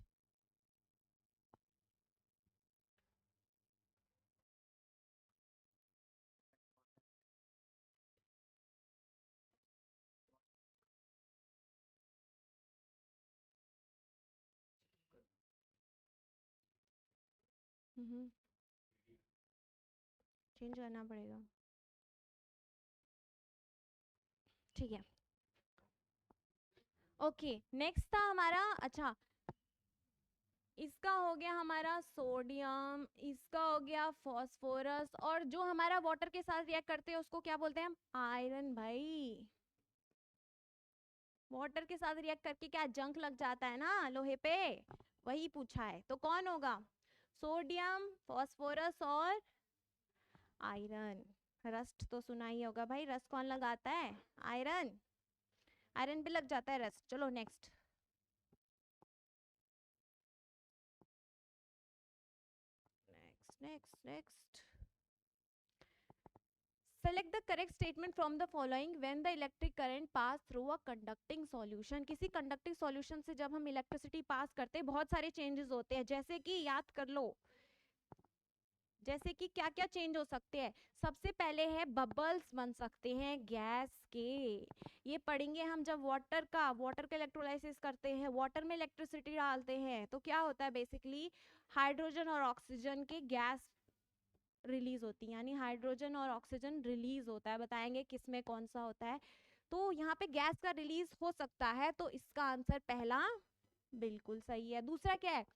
चेंज करना पड़ेगा. ठीक है. ओके नेक्स्ट था हमारा, अच्छा इसका हो गया हमारा सोडियम, इसका हो गया फॉस्फोरस, और जो हमारा वाटर के साथ रिएक्ट करते हैं उसको क्या बोलते हैं हम? आयरन. भाई वाटर के साथ रिएक्ट करके क्या जंक लग जाता है ना लोहे पे, वही पूछा है. तो कौन होगा? सोडियम, फॉस्फोरस और आयरन. रस्ट तो सुना ही होगा भाई, रस्ट कौन लगाता है? आयरन. आयरन पे लग जाता है रस्ट. चलो next. Next. Select the correct statement from the following when the electric current pass through a conducting solution. किसी conducting solution से जब हम इलेक्ट्रिसिटी पास करते हैं बहुत सारे चेंजेस होते हैं, जैसे कि याद कर लो, जैसे कि क्या क्या चेंज हो सकते हैं. सबसे पहले है बबल्स बन सकते हैं गैस के. ये पढ़ेंगे हम जब वाटर का इलेक्ट्रोलाइसिस करते हैं, वाटर में इलेक्ट्रिसिटी डालते हैं तो क्या होता है बेसिकली हाइड्रोजन और ऑक्सीजन के गैस रिलीज होती है, यानी हाइड्रोजन और ऑक्सीजन रिलीज होता है. बताएंगे किसमें कौन सा होता है. तो यहाँ पे गैस का रिलीज हो सकता है, तो इसका आंसर पहला बिल्कुल सही है. दूसरा क्या है?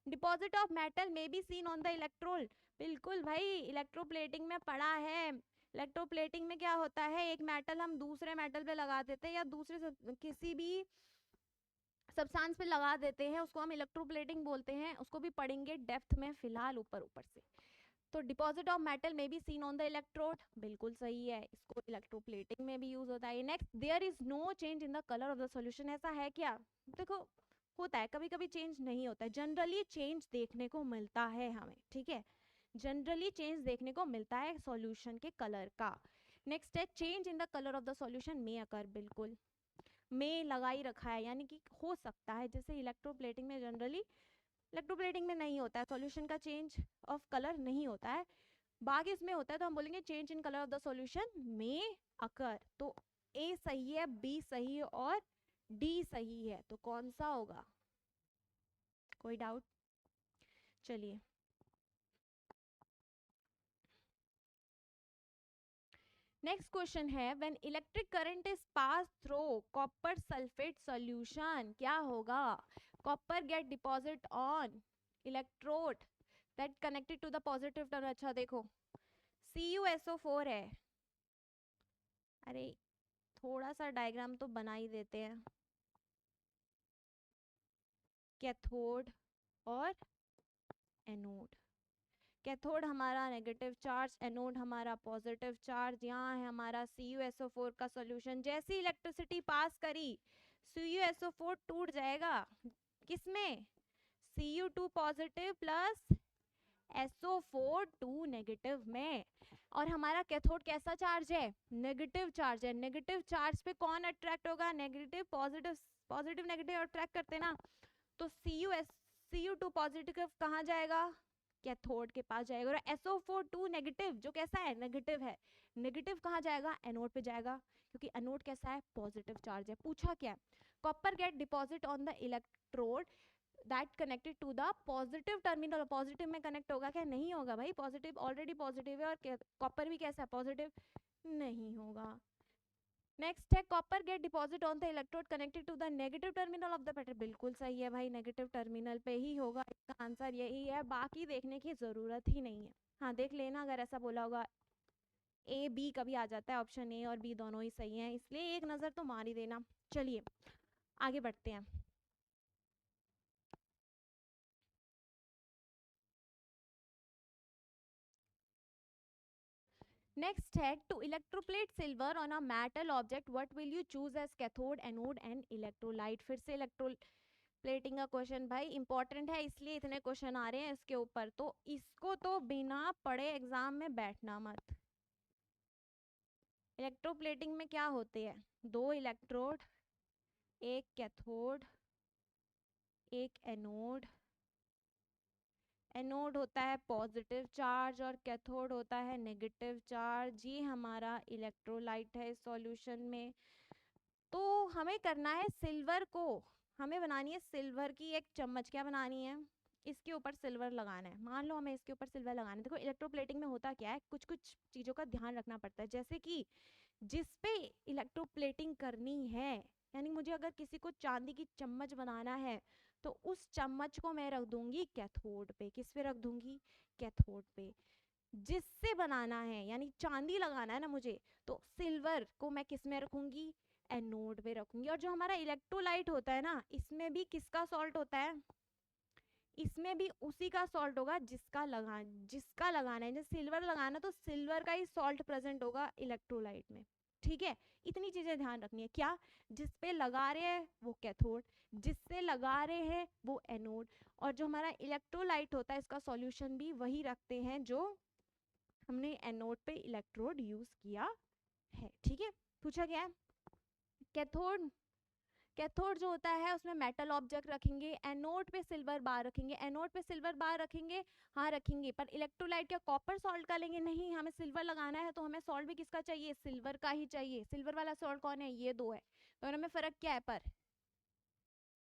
Deposit of metal may be seen on the electrode. बिल्कुल भाई, इलेक्ट्रोप्लेटिंग में पढ़ा है. इलेक्ट्रोप्लेटिंग में क्या होता है, एक मेटल हम दूसरे मेटल पे लगा देते हैं या दूसरे किसी भी सब्सटेंस पे लगा देते हैं, उसको हम इलेक्ट्रोप्लेटिंग बोलते हैं. उसको भी पढ़ेंगे डेप्थ में, फिलहाल ऊपर ऊपर से. तो डिपॉजिट ऑफ मेटल में be seen on the electrode, बिल्कुल सही है, इसको इलेक्ट्रोप्लेटिंग में भी यूज होता है. Next, there is no change in the colour of the solution. ऐसा है क्या? देखो होता है, कभी कभी चेंज नहीं होता है, जनरली चेंज देखने को मिलता है हमें. ठीक है, जनरली चेंज देखने को मिलता है सॉल्यूशन के कलर का. नेक्स्ट है change in the colour of the solution may occur. बिल्कुल में लगा ही रखा है, यानी कि हो सकता है. जैसे इलेक्ट्रोप्लेटिंग में जनरली, इलेक्ट्रोप्लेटिंग में नहीं होता है, सॉल्यूशन का चेंज ऑफ कलर नहीं होता है. बाकी इसमें होता है, तो हम बोलेंगे change in colour of the solution में अकर. तो ए सही है, बी सही है और डी सही है. तो कौन सा होगा? कोई डाउट? चलिए नेक्स्ट क्वेश्चन है when electric current is pass through copper sulphate solution क्या होगा? Copper get deposit on electrode that connected to the positive terminal. अच्छा देखो, CuSO4 है। अरे थोड़ा सा डायग्राम तो बना ही देते हैं। कैथोड और एनोड। कैथोड हमारा नेगेटिव चार्ज, एनोड हमारा पॉजिटिव चार्ज। यहाँ है हमारा CuSO4 का सॉल्यूशन। जैसी इलेक्ट्रिसिटी पास करी CuSO4 टूट जाएगा किसमें? Cu2 positive plus SO4 2 negative में। और हमारा कैथोड कैसा चार्ज है? नेगेटिव चार्ज है। नेगेटिव चार्ज पे कौन अट्रैक्ट होगा? Negative positive, positive negative attract करते ना। तो Cu2 पॉजिटिव कहाँ जाएगा? कैथोड के पास जाएगा। और SO4 2 नेगेटिव जो कैसा है? नेगेटिव है। नेगेटिव कहाँ जाएगा? एनोड पे जाएगा, क्योंकि एनोड कैसा है? पॉजिटिव चार्ज है। पूछा क्या? Copper get deposit on the electrode that connected to the positive terminal. Positive में कनेक्ट होगा क्या? नहीं होगा भाई, पॉजिटिव ऑलरेडी पॉजिटिव है। और कॉपर भी कैसा है? पॉजिटिव, नहीं होगा। नेक्स्ट है copper get deposit on the electrode connected to the negative terminal of the battery. बिल्कुल सही है भाई, नेगेटिव टर्मिनल पे ही होगा। इसका आंसर यही है, बाकी देखने की जरूरत ही नहीं है। हाँ देख लेना, अगर ऐसा बोला होगा A B कभी आ जाता है, ऑप्शन A और B दोनों ही सही हैं, इसलिए एक नजर तो मार ही देना। चलिए आगे बढ़ते हैं। नेक्स्ट है to electroplate silver on a metal object what will you choose as cathode, anode and electrolyte. फिर से इलेक्ट्रोप्लेटिंग का क्वेश्चन भाई इंपॉर्टेंट है, इसलिए इतने क्वेश्चन आ रहे हैं इसके ऊपर। तो इसको तो बिना पढ़े एग्जाम में बैठना मत। इलेक्ट्रोप्लेटिंग में क्या होते हैं? दो इलेक्ट्रोड, एक कैथोड एक एनोड। एनोड होता है पॉजिटिव चार्ज और कैथोड होता है नेगेटिव चार्ज। ये हमारा इलेक्ट्रोलाइट है सॉल्यूशन में। तो हमें करना है सिल्वर को, हमें बनानी है सिल्वर की एक चम्मच। क्या बनानी है? इसके ऊपर सिल्वर लगाना है। मान लो हमें इसके ऊपर सिल्वर लगाना है। देखो इलेक्ट्रोप्लेटिंग में होता क्या है, कुछ कुछ चीज़ों का ध्यान रखना पड़ता है। जैसे कि जिस पे इलेक्ट्रोप्लेटिंग करनी है, यानी मुझे अगर किसी को चांदी की चम्मच बनाना है तो उस चम्मच को मैं रख दूंगी कैथोड पे। किस पे रख दूंगी? कैथोड पे। जिससे बनाना है यानी चांदी लगाना है ना मुझे, तो सिल्वर को मैं किस में रखूंगी? एनोड पे रखूंगी। और जो हमारा इलेक्ट्रोलाइट होता है ना, इसमें भी किसका सॉल्ट होता है? इसमें भी उसी का सॉल्ट होगा जिसका लगाना है। जैसे सिल्वर लगाना तो सिल्वर का ही सॉल्ट प्रेजेंट होगा इलेक्ट्रोलाइट में। ठीक है, इतनी चीजें ध्यान रखनी है। क्या? जिस पे लगा रहे हैं वो कैथोड, जिससे लगा रहे हैं वो एनोड। और जो हमारा इलेक्ट्रोलाइट होता है इसका सॉल्यूशन भी वही रखते हैं जो हमने एनोड पे इलेक्ट्रोड यूज किया है। ठीक है, पूछा गया है। कैथोड, कैथोड जो होता है उसमें मेटल ऑब्जेक्ट रखेंगे, एनोड पे सिल्वर बार रखेंगे। एनोड पे सिल्वर बार रखेंगे, हाँ रखेंगे, पर इलेक्ट्रोलाइट क्या कॉपर सॉल्ट का लेंगे? नहीं, हमें सिल्वर लगाना है तो हमें सॉल्ट भी किसका चाहिए? सिल्वर का ही चाहिए। सिल्वर वाला सॉल्ट कौन है? ये दो है। दोनों में फर्क क्या है? पर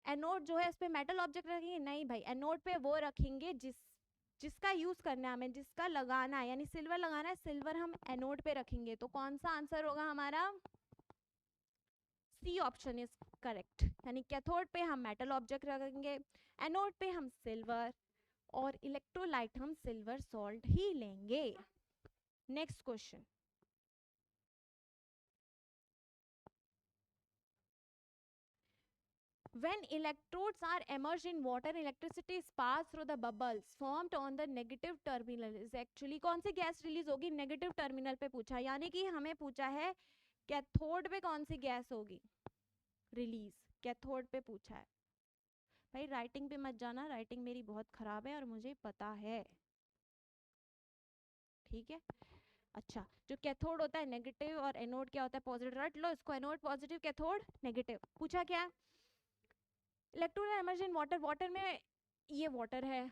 एनोड जो है उस पे मेटल ऑब्जेक्ट रखेंगे? नहीं भाई, एनोड पे वो रखेंगे जिसका यूज करना है हमें, जिसका लगाना है, यानी सिल्वर लगाना है, सिल्वर हम एनोड पे रखेंगे। तो कौन सा आंसर होगा हमारा? C option is correct. यानी कैथोड पे हम मेटल ऑब्जेक्ट रखेंगे, एनोड पे हम सिल्वर, और इलेक्ट्रोलाइट हम सिल्वर सॉल्ट ही लेंगे। Next question, when electrodes are immersed in water electricity is passed through the bubbles formed on the negative terminal is actually कौन सी गैस रिलीज होगी? नेगेटिव टर्मिनल पे पूछा, यानी कि हमें पूछा है कैथोड पे कौन सी गैस होगी रिलीज। कैथोड पे पूछा है भाई। राइटिंग पे मत जाना, राइटिंग मेरी बहुत खराब है और मुझे पता है। ठीक है, अच्छा जो कैथोड होता है नेगेटिव और एनोड क्या होता है? पॉजिटिव। रट लो इसको, एनोड पॉजिटिव कैथोड नेगेटिव। पूछा क्या? Electrode emerge in water, water में ये वाटर है।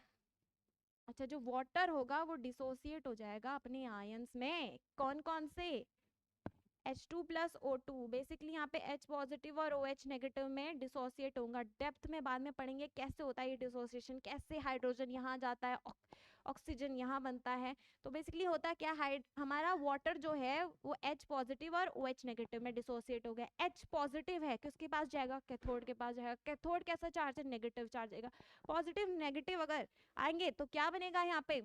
अच्छा जो वाटर होगा वो डिसोसिएट हो जाएगा अपने आयंस में। कौन कौन से? H2 प्लस O2, बेसिकली यहाँ पे H पॉजिटिव और OH नेगेटिव में डिसोसिएट होगा। डेप्थ में बाद में पढ़ेंगे कैसे होता है ये डिसोसिएशन, कैसे हाइड्रोजन यहाँ जाता है, ऑक्सीजन यहाँ बनता है। तो बेसिकली होता क्या, हमारा वाटर जो है वो H पॉजिटिव और OH नेगेटिव में डिसोसिएट हो गया। H पॉजिटिव है, किसके पास जाएगा, कैथोड के पास जाएगा। कैथोड कैसा चार्ज है, नेगेटिव चार्ज आएगा। पॉजिटिव नेगेटिव अगर आएंगे तो क्या बनेगा, यहाँ पे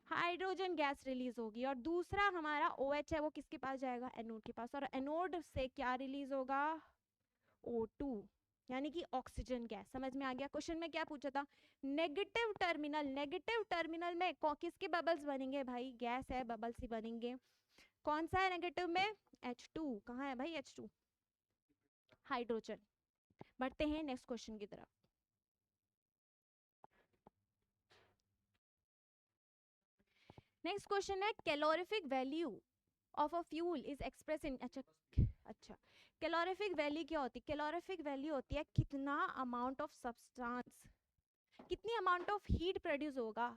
हाइड्रोजन गैस रिलीज होगी। और दूसरा हमारा OH है वो किसके पास जाएगा, एनोड के पास। और एनोड से क्या रिलीज होगा, O2, यानी कि ऑक्सीजन गैस। समझ में आ गया। क्वेश्चन में क्या पूछा था, नेगेटिव टर्मिनल में किसके बबल्स बनेंगे भाई, गैस है, बबल्स ही बनेंगे। कौन सा है नेगेटिव में, H2। कहाँ है भाई H2, हाइड्रोजन। बढ़ते हैं नेक्स्ट क्वेश्चन की तरफ। नेक्स्ट क्वेश्चन है, calorific value of a fuel is express in, अच्छा कैलोरीफिक वैल्यू क्या होती है, कैलोरीफिक वैल्यू होती है कितना अमाउंट ऑफ सब्सटेंस, कितनी अमाउंट ऑफ हीट प्रोड्यूस होगा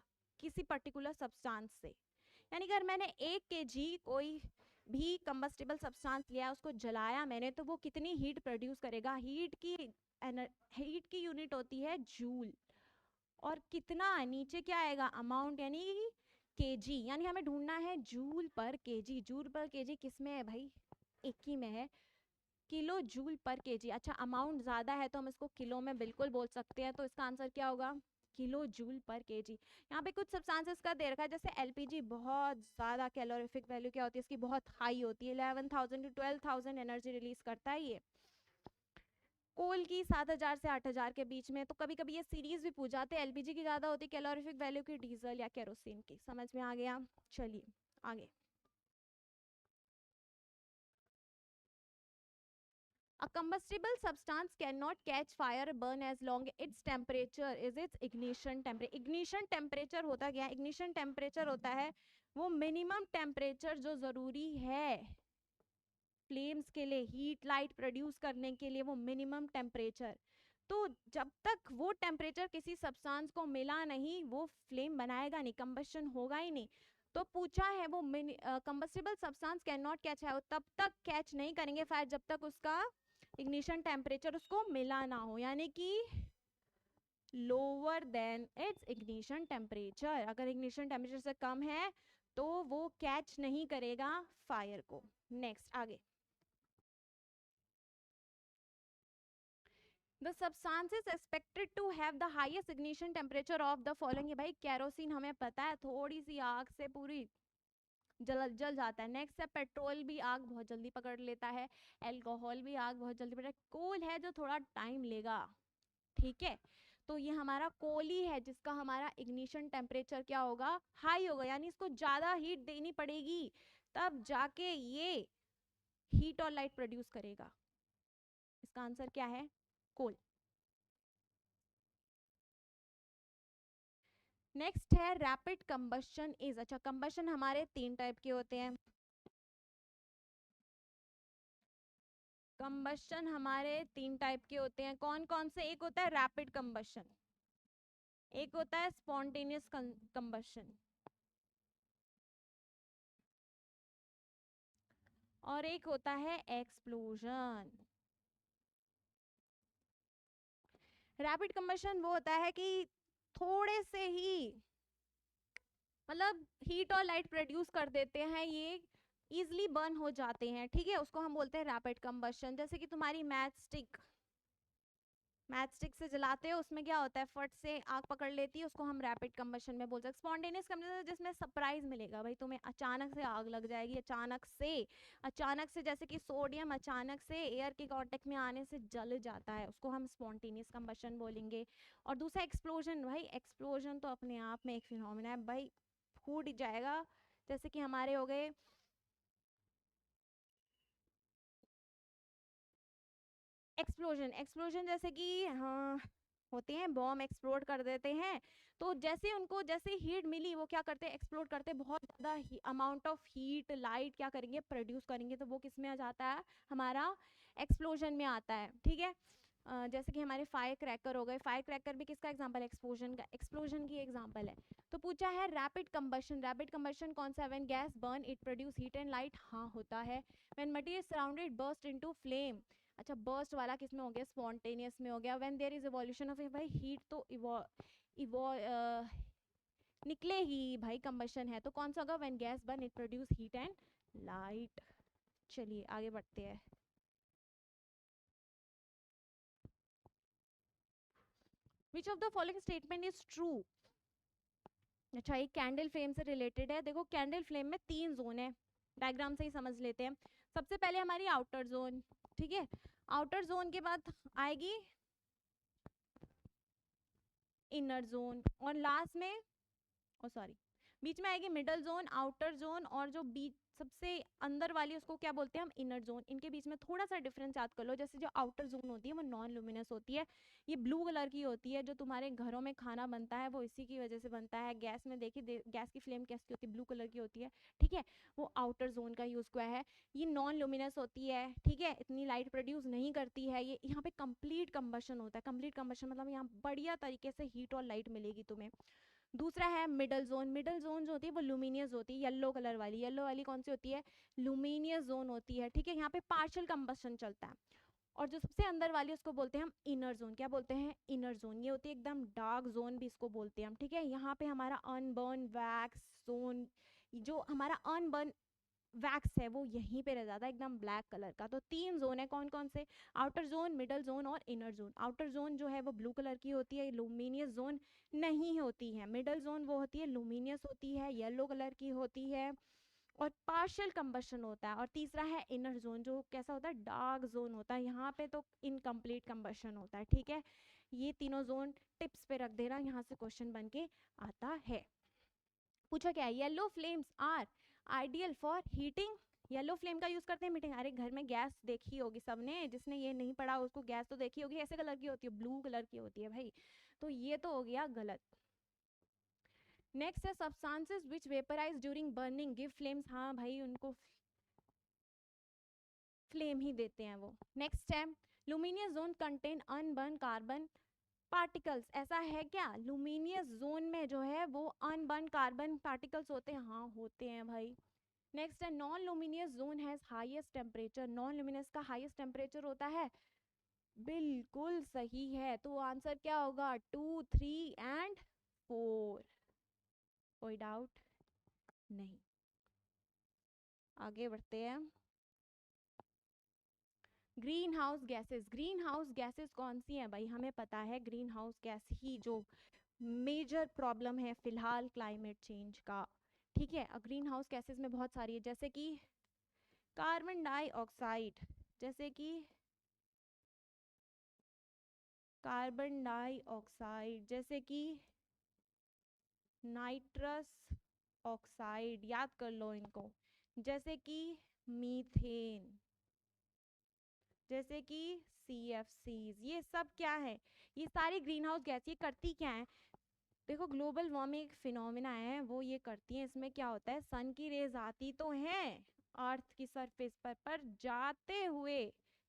किसी पर्टिकुलर सब्सटेंस से। यानी अगर मैंने 1 kg कोई भी कंबस्टिबल सब्सटेंस लिया, उसको जलाया मैंने, तो वो कितनी हीट प्रोड्यूस करेगा। हीट की यूनिट होती है जूल। और कितना नीचे क्या आएगा, अमाउंट यानी केजी, यानी हमें ढूंढना है जूल पर केजी। जूल पर केजी किस में है भाई, एक ही में है, किलो जूल पर केजी। अच्छा अमाउंट ज्यादा है तो हम इसको किलो में बिल्कुल बोल सकते हैं, तो इसका आंसर क्या होगा, किलो जूल पर केजी। यहाँ पे कुछ सब्सटेंसेस का दे रखा है, जैसे एलपीजी बहुत ज्यादा कैलोरीफिक वैल्यू क्या होती है इसकी, बहुत हाई होती है, 11,000 to 12,000 एनर्जी रिलीज करता है ये। कोल की 7,000 से 8,000 के बीच में। तो कभी कभी ये सीरीज भी पूछ जाते हैं, एलपीजी की ज्यादा होती है कैलोरीफिक वैल्यू की डीजल या केरोसिन की। समझ में आ गया। चलिए आगे। A combustible substance cannot catch fire burn as long its temperature is its ignition temperature। ignition temperature होता क्या है, ignition temperature होता है वो मिनिमम टेम्परेचर जो जरूरी है फ्लेम्स के लिए, हीट लाइट प्रोड्यूस करने के लिए, वो मिनिमम टेम्परेचर। तो जब तक वो टेम्परेचर किसी सब्सटेंस को मिला नहीं, वो फ्लेम बनाएगा नहीं, कंबशन होगा ही नहीं। तो पूछा है वो combustible substance can not catch है, तब तक कैच नहीं करेंगे फायर जब तक उसका इग्निशन टेम्परेचर उसको मिला ना हो, यानी कि lower than it's ignition temperature. अगर इग्निशन टेम्परेचर से कम है तो वो कैच नहीं करेगा फायर को। नेक्स्ट आगे। The substances expected to have the highest ignition temperature of the following। भाई केरोसिन हमें पता है थोड़ी सी आग से पूरी जल जाता है। नेक्स्ट है पेट्रोल भी आग बहुत जल्दी पकड़ लेता है, एल्कोहल भी आग बहुत जल्दी पकड़, कोल है जो थोड़ा टाइम लेगा। ठीक है, तो ये हमारा कोल ही है जिसका हमारा इग्निशन टेम्परेचर क्या होगा, हाई होगा, यानी इसको ज्यादा हीट देनी पड़ेगी तब जाके ये हीट और लाइट प्रोड्यूस करेगा। इसका आंसर क्या है, कोल। नेक्स्ट है रैपिड कंबशन इज, अच्छा कंबशन हमारे 3 टाइप के होते हैं। कंबशन हमारे 3 टाइप के होते हैं, कौन कौन से, एक होता है रैपिड कंबशन, एक होता है स्पॉन्टेनियस कंबशन, और एक होता है एक्सप्लोजन। रैपिड कंबशन वो होता है कि थोड़े से ही मतलब हीट और लाइट प्रोड्यूस कर देते हैं, ये इजिली बर्न हो जाते हैं। ठीक है, उसको हम बोलते हैं रैपिड कंबशन। जैसे कि तुम्हारी मैच स्टिक से जलाते हो, उसमें क्या होता है फट से आग पकड़ लेती है, उसको हम रैपिड कंबशन में बोल सकते हैं। स्पॉन्टेनियस कंबशन जिसमें सरप्राइज मिलेगा भाई तुम्हें, अचानक से आग लग जाएगी, अचानक से जैसे कि सोडियम अचानक से एयर के कांटेक्ट में आने से जल जाता है, उसको हम स्पॉन्टेनियस कंबशन बोलेंगे। और दूसरा एक्सप्लोजन, भाई एक्सप्लोजन तो अपने आप में एक फिनोमेना है भाई, फूट जाएगा। जैसे कि हमारे हो गए एक्सप्लोजन जैसे कि हाँ होते हैं, बॉम्ब एक्सप्लोड कर देते हैं। तो जैसे उनको जैसे हीट मिली वो क्या करते हैं, एक्सप्लोड करते हैं, बहुत ज़्यादा अमाउंट ऑफ हीट लाइट क्या करेंगे, प्रोड्यूस करेंगे, तो वो किस में आ जाता है, हमारा एक्सप्लोजन में आता है। ठीक है, जैसे कि हमारे फायर क्रैकर हो गए, फायर क्रैकर भी किसका एग्जांपल है, एक्सप्लोजन की एग्जांपल है। तो पूछा है रैपिड कंबशन कौन सा है, when gas burn it produce heat and light, हाँ होता है। When material surrounded burst into flame, अच्छा बर्स्ट वाला किस में हो गया, स्पॉन्टेनियस में हो गया। When there is evolution of, भाई हीट तो इवो निकले ही भाई, कंबशन है तो कौन सा होगा, when gas burn it produce heat and light. चलिए आगे बढ़ते हैं। Which of the following statement is true. अच्छा ये कैंडल फ्लेम से रिलेटेड है। देखो कैंडल फ्लेम में 3 जोन है, डायग्राम से ही समझ लेते हैं। सबसे पहले हमारी आउटर जोन, ठीक है, आउटर जोन के बाद आएगी इनर जोन, और लास्ट में सॉरी बीच में आएगी मिडल जोन, आउटर जोन, और जो बीच सबसे अंदर वाली उसको क्या बोलते हैं हम, इनर जोन। इनके बीच में थोड़ा सा डिफरेंस याद कर लो। जैसे जो आउटर जोन होती है वो नॉन लुमिनस होती है, ये ब्लू कलर की होती है। जो तुम्हारे घरों में खाना बनता है वो इसी की वजह से बनता है। गैस में देखिए गैस की फ्लेम कैसी होती है, ब्लू कलर की होती है, ठीक है, वो आउटर जोन का यूज किया है। ये नॉन लुमिनस होती है, ठीक है, इतनी लाइट प्रोड्यूस नहीं करती है। ये यहाँ पे कंप्लीट कंबशन होता है। कंप्लीट कंबशन मतलब यहाँ बढ़िया तरीके से हीट और लाइट मिलेगी तुम्हें। दूसरा है मिडल जोन। मिडल जोन जो होती है वो लुमिनियस होती है, येलो कलर वाली। येलो वाली कौन सी होती है, लुमिनियस जोन होती है, ठीक है, यहाँ पे पार्शियल कंबशन चलता है। और जो सबसे अंदर वाली उसको बोलते हैं हम इनर जोन। क्या बोलते हैं, इनर जोन। ये होती है एकदम डार्क जोन भी इसको बोलते हैं हम, ठीक है। यहाँ पे हमारा अनबर्न वैक्स जोन, जो हमारा अनबर्न वैक्स है वो यहीं पे रह जाता है एकदम ब्लैक कलर का। तो 3 जोन है, कौन कौन से, आउटर जोन, मिडल जोन और इनर जोन। आउटर जोन जो है वो ब्लू कलर की होती है, लुमिनियस जोन नहीं होती है। मिडल जोन वो होती है, लुमिनियस होती है, येलो कलर की होती है और पार्शियल कंबशन होता है। और तीसरा है इनर जोन, जो कैसा होता है, डार्क जोन होता है। यहाँ पे तो इनकम्प्लीट कंबशन होता है, ठीक है। ये तीनों जोन टिप्स पे रख देना, यहाँ से क्वेश्चन बन के आता है। पूछा क्या है, yellow flames are ideal for heating. Yellow flame का यूज करते हैं मीटिंग। अरे घर में गैस देखी होगी सबने, जिसने ये नहीं पढ़ा उसको गैस तो देखी होगी, ऐसे कलर की होती है, ब्लू कलर की होती है भाई। तो ये तो हो गया गलत। नेक्स्ट है substances which vaporise during burning give flames. हाँ भाई उनको फ्लेम ही देते हैं वो। नेक्स्ट है luminous zone contain unburn carbon particles. ऐसा है क्या, लुमिनियस जोन में जो है वो अनबर्न कार्बन पार्टिकल्स होते हैं, हाँ होते हैं भाई। नेक्स्ट है non luminous zone has highest temperature. Non luminous का हाईएस्ट टेम्परेचर होता है, बिल्कुल सही है। तो आंसर क्या होगा, 2, 3 एंड 4। कोई डाउट नहीं, आगे बढ़ते हैं। Green house gases, green house gases कौन सी हैं भाई, हमें पता है ग्रीन हाउस गैस ही जो मेजर प्रॉब्लम है फिलहाल क्लाइमेट चेंज का, ठीक है। ग्रीन हाउस गैसेस में बहुत सारी है, जैसे कि कार्बन डाइऑक्साइड, जैसे कि कार्बन डाइऑक्साइड, जैसे कि नाइट्रस ऑक्साइड, याद कर लो इनको, जैसे कि मीथेन, जैसे कि CFCs। ये सब क्या है, ये सारी ग्रीन हाउस गैस। ये करती क्या है, देखो ग्लोबल वार्मिंग एक फिनोमिना है, वो ये करती है। इसमें क्या होता है, सन की रेज आती तो है अर्थ की सरफेस पर जाते हुए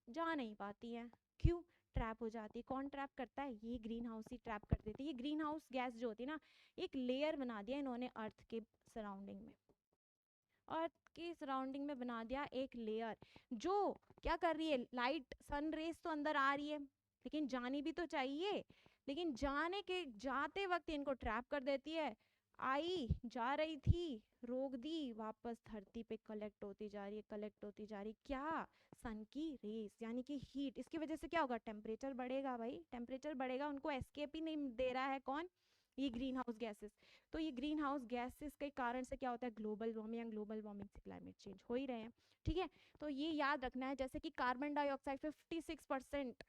जा नहीं पाती है। क्यों, ट्रैप हो जाती है। कौन ट्रैप करता है, ये ग्रीन हाउस ही ट्रैप कर देती है। ये ग्रीन हाउस गैस जो होती है ना, एक लेयर बना दिया इन्होंने अर्थ के सराउंडिंग में, अर्थ की सराउंडिंग में बना दिया एक लेयर, जो क्या कर रही है, लाइट सन रेज तो अंदर आ रही है लेकिन जानी भी तो चाहिए, लेकिन जाने के जाते वक्त इनको ट्रैप कर देती है। आई जा रही थी, रोक दी, वापस धरती पे कलेक्ट होती जा रही है, कलेक्ट होती जा रही, क्या, सन की रेस यानी कि हीट। इसकी वजह से क्या होगा, टेम्परेचर बढ़ेगा भाई, टेम्परेचर बढ़ेगा। उनको एस्केप ही नहीं दे रहा है कौन, ये ग्रीन हाउस गैसेस। तो ये ग्रीन हाउस गैसेस के कारण से क्या होता है, ग्लोबल वार्मिंग, या ग्लोबल वार्मिंग से क्लाइमेट चेंज हो ही रहे हैं, ठीक है। तो ये याद रखना है। जैसे कि कार्बन डाइऑक्साइड 56%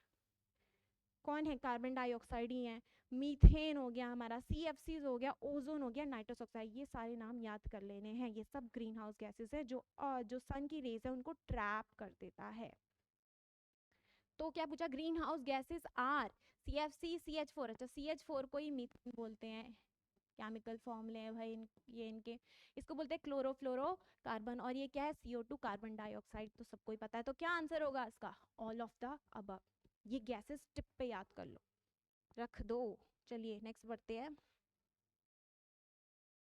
कौन है, कार्बन डाइऑक्साइड ही है। मीथेन हो गया हमारा, CFCs हो गया, ओजोन हो गया, नाइट्रस ऑक्साइड, ये सारे नाम याद कर लेने हैं। ये सब ग्रीन हाउस गैसेस है जो सन की रेज है उनको ट्रैप कर देता है। तो क्या पूछा, greenhouse gases are CFC CH4। अच्छा CH4 को ही मीथेन बोलते हैं, केमिकल फॉर्मूले हैं भाई ये इनके। इसको बोलते हैं क्लोरोफ्लोरो कार्बन, और ये क्या है, CO2 कार्बन डाइऑक्साइड, तो सबको ही पता है। तो क्या आंसर होगा इसका, ऑल ऑफ द अबव। ये गैसेस टिप पे याद कर लो, रख दो। चलिए नेक्स्ट बढ़ते हैं।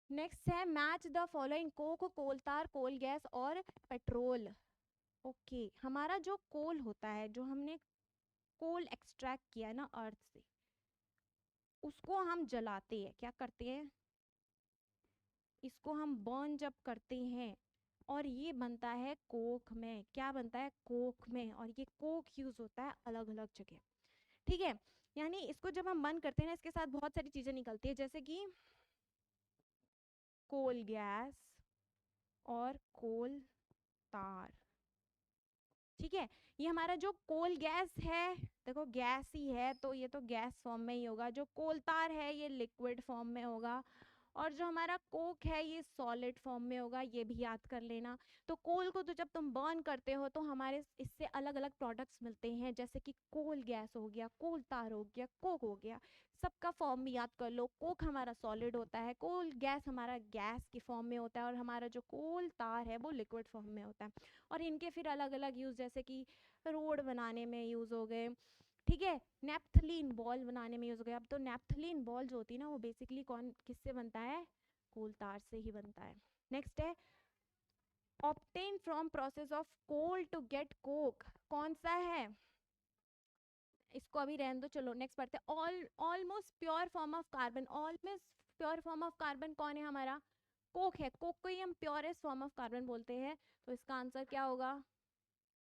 नेक्स्ट है match the following, coke, coal tar, coal gas और पेट्रोल। ओके हमारा जो कोल होता है, जो हमने कोल एक्सट्रैक्ट किया है ना अर्थ से, उसको हम जलाते हैं, क्या करते हैं, इसको हम बर्न जब करते हैं और ये बनता है कोक में, क्या बनता है, कोक में। और ये कोक यूज होता है अलग अलग जगह, ठीक है। यानी इसको जब हम बर्न करते हैं ना, इसके साथ बहुत सारी चीजें निकलती है, जैसे कि कोल गैस और कोल तार, ठीक है। ये हमारा जो कोल गैस है, देखो गैस ही है तो ये तो गैस फॉर्म में ही होगा, जो कोल तार है ये लिक्विड फॉर्म में होगा, और जो हमारा कोक है ये सॉलिड फॉर्म में होगा, ये भी याद कर लेना। तो कोल को तो जब तुम बर्न करते हो तो हमारे इससे अलग अलग प्रोडक्ट्स मिलते हैं, जैसे कि कोल गैस हो गया, कोल तार हो गया, कोक हो गया, सबका फॉर्म भी याद कर लो। कोक हमारा सॉलिड होता है, कोल गैस हमारा गैस की फॉर्म में होता है, और हमारा जो कोल तार है वो लिक्विड फॉर्म में होता है। और इनके फिर अलग अलग यूज, जैसे कि रोड बनाने में यूज हो गए, ठीक है, नेप्थलीन बॉल बनाने में यूज हो गया। अब तो नेप्थलीन बॉल जो होती है ना, वो बेसिकली कौन किससे बनता है, कोल तार से ही बनता है। नेक्स्ट है obtain from process of coal to get coke, कौन सा है, इसको अभी रहने दो, चलो नेक्स्ट पढ़ते हैं। Almost pure form of carbon, almost pure form of carbon कौन है, हमारा कोक है। कोक को ही हम प्योरेस्ट फॉर्म ऑफ कार्बन बोलते हैं, तो इसका आंसर क्या होगा,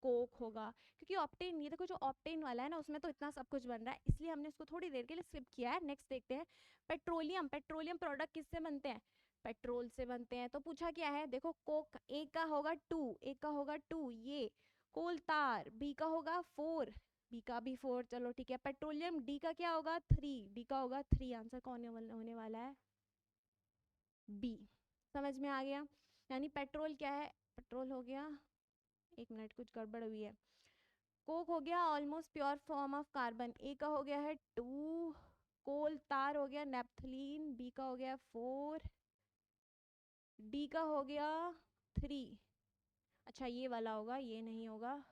कोक होगा। क्योंकि ऑप्टेन, ये देखो जो ऑप्टेन वाला है ना, उसमें तो इतना सब कुछ बन रहा है, इसलिए हमने इसको थोड़ी देर के लिए स्किप किया है। नेक्स्ट देखते हैं पेट्रोलियम, पेट्रोलियम प्रोडक्ट किससे बनते हैं, पेट्रोल से बनते हैं। तो पूछा क्या है, देखो कोक ए का होगा 2, ए का होगा 2, ये कोल तार बी का होगा 4, बी का भी 4, चलो ठीक है। पेट्रोलियम डी का क्या होगा 3, डी का होगा 3, आंसर कौन होने वाला है, बी। समझ में आ गया। यानी पेट्रोल क्या है, पेट्रोल हो गया, एक मिनट कुछ गड़बड़ हुई है, कोक हो गया almost pure form of carbon, ए का हो गया है 2, कोल तार हो गया नेप्थलीन, बी का हो गया 4, डी का हो गया 3। अच्छा ये वाला होगा, ये नहीं होगा,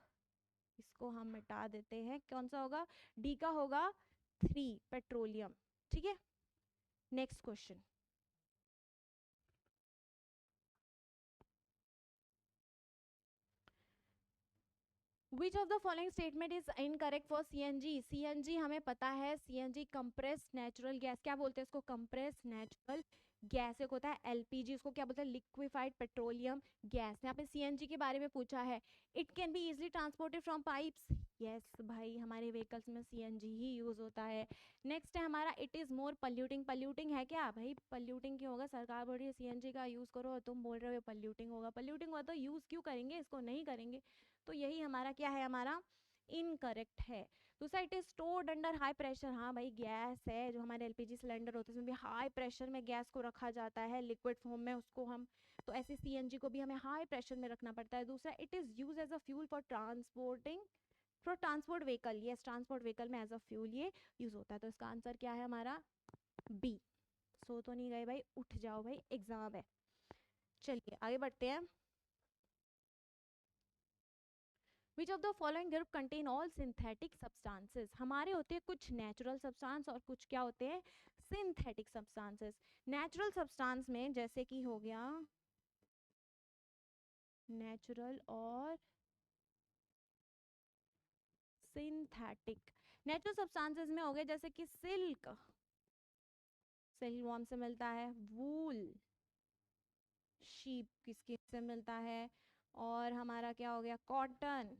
इसको हम मिटा देते हैं, कौन सा होगा, डी का होगा 3 पेट्रोलियम, ठीक है। Next question, which of the following statement is incorrect for CNG, CNG हमें पता है, सीएनजी कंप्रेस्ड नेचुरल गैस, क्या बोलते हैं इसको, कंप्रेस्ड नेचुरल गैस। एक होता है एलपीजी, इसको क्या बोलते हैं, लिक्विफाइड पेट्रोलियम गैस। यहाँ पे सीएनजी के बारे में पूछा है, it can be easily transported from pipes, yes भाई हमारे व्हीकल्स में सीएनजी ही यूज होता है। नेक्स्ट है हमारा, इट इज मोर पल्यूटिंग, पल्यूटिंग है क्या भाई, पल्यूटिंग क्यों होगा, सरकार बोल रही है सीएनजी का यूज करो और तुम बोल रहे हो पल्यूटिंग होगा, पल्यूटिंग हुआ तो यूज क्यों करेंगे, इसको नहीं करेंगे। तो यही हमारा क्या है, हमारा इनकरेक्ट है। दूसरा, it is stored under high pressure, हाँ भाई गैस है, जो हमारे एलपीजी सिलेंडर होते हैं उसमें भी हाई प्रेशर में गैस को रखा जाता है लिक्विड फॉर्म में, उसको हम, तो ऐसे सीएनजी को भी हमें हाई प्रेशर में रखना पड़ता है। दूसरा, it is use as a fuel for transporting, for transport vehicle, yes transport vehicle में एज अ फ्यूल ये यूज होता है। तो इसका आंसर क्या है हमारा, बी। सो तो नहीं गए भाई, उठ जाओ भाई, एग्जाम है। चलिए आगे बढ़ते हैं। Which of the following group contain all synthetic substances, हमारे होते हैं कुछ नेचुरल सब्सटेंस और कुछ क्या होते हैं, सिंथेटिक सब्सटेंसेस। नेचुरल सब्सटेंस में जैसे कि हो गया नेचुरल और सिंथेटिक। नेचुरल सब्सटेंसेस में हो गए जैसे कि सिल्क, सिल्क वॉर्म से मिलता है, वूल शीप की स्किन से मिलता है, और हमारा क्या हो गया कॉटन,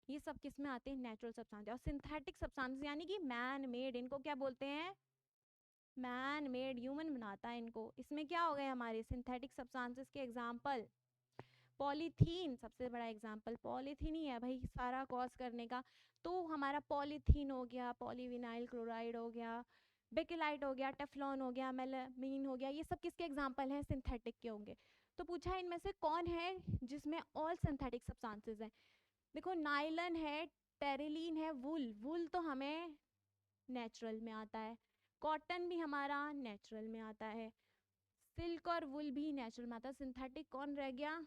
ये सब किस में आते हैं, नेचुरल सब्सटेंस। और सिंथेटिक सब्सटेंस यानी कि मैन मेड, इनको क्या बोलते हैं, मैन मेड, ह्यूमन बनाता है इनको। इसमें क्या हो गए हमारे सिंथेटिक सब्सटेंसेस के एग्जांपल, पॉलीथीन सबसे बड़ा एग्जांपल, पॉलीथीन ही है भाई सारा कॉज करने का। तो हमारा पॉलीथीन हो गया, पॉलीविनाइल क्लोराइड हो गया, बेकेलाइट हो गया, टेफ्लॉन हो गया, मेलामीन हो गया, ये सब किसके एग्जांपल हैं, सिंथेटिक के होंगे। तो पूछा इनमें से कौन है जिसमें ऑल सिंथेटिक सब्सटेंसेस हैं, देखो नाइलन है, टेरिलीन है, वुल, वुल तो हमें नेचुरल में आता है, कॉटन भी हमारा नेचुरल में आता है, सिल्क और वुल भी नेचुरल में आता है। सिंथेटिक कौन रह गया,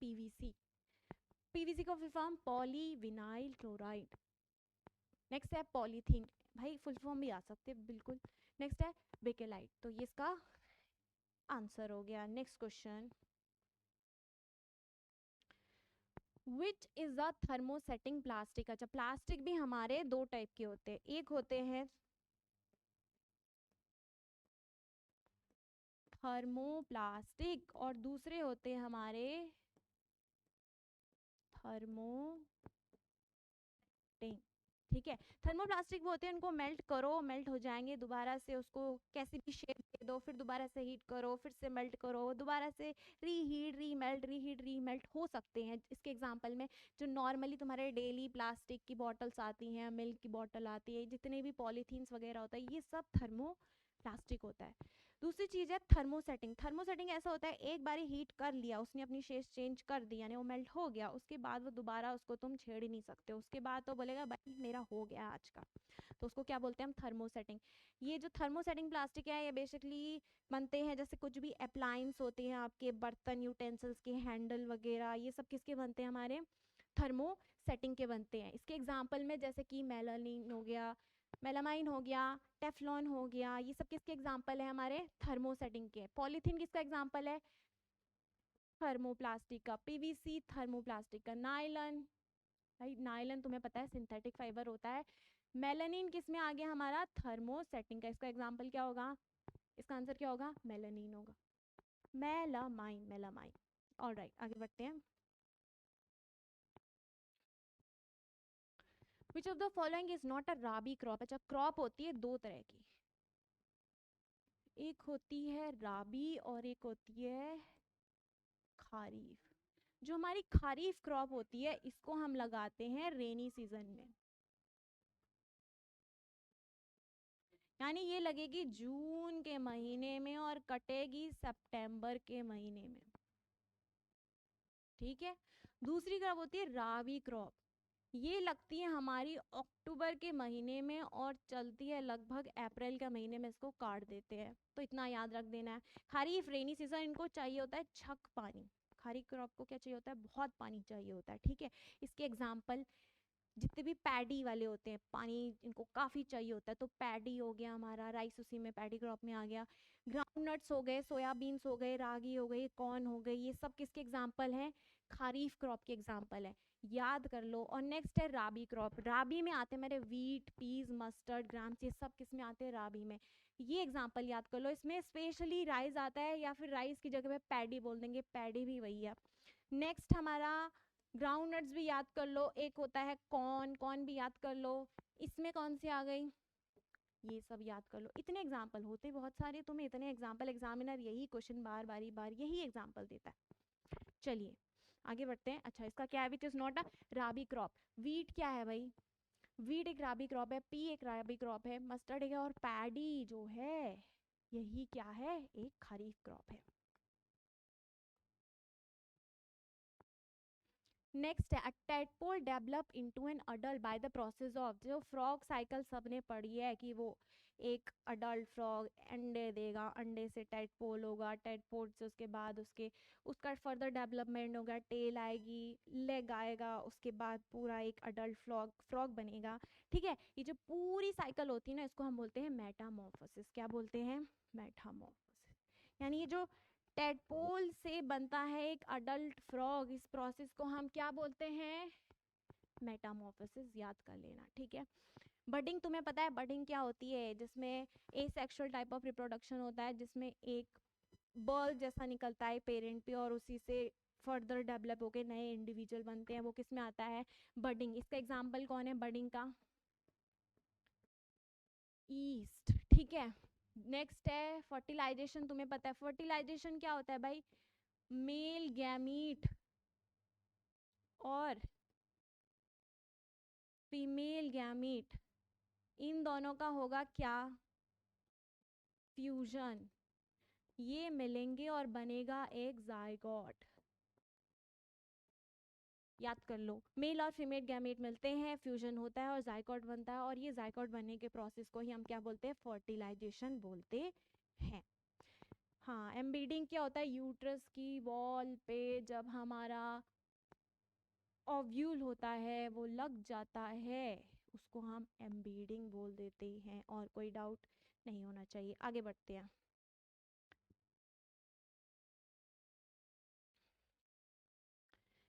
पीवीसी, पीवीसी का full form poly vinyl chloride. Next है पॉलीथीन, भाई फुल फॉर्म भी आ सकते हैं बिल्कुल। नेक्स्ट है बेकेलाइट, तो ये इसका आंसर हो गया। Next question, which is the thermosetting plastic. अच्छा, प्लास्टिक भी हमारे दो टाइप के होते हैं, एक होते हैं थर्मोप्लास्टिक और दूसरे होते हैं हमारे थर्मोसेटिंग। ठीक है, थर्मोप्लास्टिक वो होते हैं, उनको मेल्ट करो, मेल्ट हो जाएंगे, दोबारा से उसको कैसी भी शेप दे दो, फिर दोबारा से हीट करो, फिर से मेल्ट करो, दोबारा से रीहीट रीमेल्ट रीहीट रीमेल्ट हो सकते हैं। इसके एग्जांपल में जो नॉर्मली तुम्हारे डेली प्लास्टिक की बॉटल्स आती हैं, मिल्क की बॉटल आती है, जितने भी पॉलीथीन्स वगैरह होता है, ये सब थर्मो प्लास्टिक होता है। दूसरी चीज़ है थर्मोसेटिंग। थर्मोसेटिंग ऐसा होता है, एक बारी हीट कर लिया, उसने अपनी शेप चेंज कर दी, यानी वो मेल्ट हो गया, उसके बाद वो दोबारा उसको तुम छेड़ ही नहीं सकते, उसके बाद तो बोलेगा भाई मेरा हो गया आज का। तो उसको क्या बोलते हैं हम, थर्मोसेटिंग। ये जो थर्मोसेटिंग प्लास्टिक है, ये बेसिकली बनते हैं, जैसे कुछ भी अप्लायंस होते हैं आपके, बर्तन यूटेंसिल्स के हैंडल वगैरह, ये सब किसके बनते हैं, हमारे थर्मोसेटिंग के बनते हैं। इसके एग्जाम्पल में जैसे कि मेलानिन हो गया, मेलामाइन हो गया, टेफ्लॉन हो गया, ये सब किसके एग्जाम्पल है, हमारे थर्मोसेटिंग के। पॉलीथीन किसका एग्जाम्पल है, थर्मोप्लास्टिक का। पीवीसी थर्मोप्लास्टिक का। नायलन, भाई नायलन तुम्हें पता है सिंथेटिक फाइबर होता है। मेलानिन किस में आ गया हमारा, थर्मोसेटिंग का। इसका एग्जाम्पल क्या होगा, इसका आंसर क्या होगा, मेलानिन होगा। Melamine, melamine. ऑलराइट, आगे बढ़ते हैं। Which of the following is not a rabi crop. अच्छा, क्रॉप होती है दो तरह की, एक होती है राबी और एक होती है खारीफ। जो हमारी खारीफ क्रॉप होती है, इसको हम लगाते हैं रेनी सीजन में, यानी ये लगेगी जून के महीने में और कटेगी सितंबर के महीने में। ठीक है, दूसरी क्रॉप होती है राबी क्रॉप, ये लगती है हमारी अक्टूबर के महीने में और चलती है लगभग अप्रैल के महीने में, इसको काट देते हैं। तो इतना याद रख देना है। खरीफ रेनी सीजन, इनको चाहिए होता है छक पानी। खरीफ क्रॉप को क्या चाहिए होता है, बहुत पानी चाहिए होता है। ठीक है, इसके एग्जाम्पल जितने भी पैडी वाले होते हैं, पानी इनको काफ़ी चाहिए होता है, तो पैडी हो गया हमारा, राइस उसी में पैडी क्रॉप में आ गया। ग्राउंड नट्स हो गए, सोयाबीन्स हो गए, रागी हो गई, कॉर्न हो गई, ये सब किसके एग्जाम्पल हैं, खरीफ क्रॉप के एग्जाम्पल है, याद कर लो। और नेक्स्ट है राबी क्रॉप। राबी में आते हैं मेरे वीट, पीज, मस्टर्ड, ग्राम्स, ये सब किस में आते हैं, राबी में। ये एग्जाम्पल याद कर लो, इसमें स्पेशली राइस आता है, या फिर राइस की जगह पे पैडी बोल देंगे, पैडी भी वही है। नेक्स्ट हमारा ग्राउंड नट्स भी याद कर लो, एक होता है कॉर्न, कॉर्न भी याद कर लो। इसमें कौन सी आ गई, ये सब याद कर लो। इतने एग्जाम्पल होते बहुत सारे, तुम्हें इतने एग्जाम्पल, एग्जामिनर यही क्वेश्चन बार बारी बार यही एग्जाम्पल देता है। चलिए आगे बढ़ते हैं। अच्छा, इसका क्या है, which is not a rabi crop. Wheat क्या है भाई, वीट एक राबी क्रॉप है, पी एक राबी क्रॉप है, मस्टर्ड है, और पैडी जो है यही क्या है, एक खरीफ क्रॉप है। नेक्स्ट है, tadpole develop into an adult by the process of. जो फ्रॉग साइकिल सबने पढ़ी है कि वो एक अडल्ट फ्रॉग अंडे देगा, अंडे से टेडपोल होगा, टेडपोल से उसके बाद उसका फर्दर डेवलपमेंट होगा, टेल आएगी, लेग आएगा, उसके बाद पूरा एक अडल्ट फ्रॉग फ्रॉग बनेगा। ठीक है, ये जो पूरी साइकिल होती है ना, इसको हम बोलते हैं मेटामॉर्फोसिस। क्या बोलते हैं, मेटामॉर्फोसिस। यानी ये जो टेडपोल से बनता है एक अडल्ट फ्रॉग, इस प्रोसेस को हम क्या बोलते हैं, मेटामॉर्फोसिस। याद कर लेना, ठीक है। बडिंग तुम्हें पता है, बडिंग क्या होती है, जिसमें एसेक्सुअल टाइप ऑफ रिप्रोडक्शन होता है, जिसमें एक बर्ड जैसा निकलता है पेरेंट पे, और उसी से फर्दर डेवलप होके नए इंडिविजुअल बनते हैं, वो किस में आता है, बडिंग। इसका एग्जाम्पल कौन है बडिंग का, ईस्ट। ठीक है, नेक्स्ट है फर्टिलाइजेशन। तुम्हें पता है फर्टिलाइजेशन क्या होता है भाई, मेल गैमीट और फीमेल गैमीट, इन दोनों का होगा क्या, फ्यूजन। ये मिलेंगे और बनेगा एक जायगोट। याद कर लो, मेल और फीमेल गैमेट मिलते हैं, फ्यूजन होता है और जायगोट बनता है, और ये जायगोट बनने के प्रोसेस को ही हम क्या बोलते हैं, फर्टिलाइजेशन बोलते हैं। हाँ, एम्बीडिंग क्या होता है, यूट्रस की वॉल पे जब हमारा ओव्यूल होता है वो लग जाता है, उसको हम एम्बेडिंग बोल देते हैं, और कोई डाउट नहीं होना चाहिए। आगे बढ़ते हैं।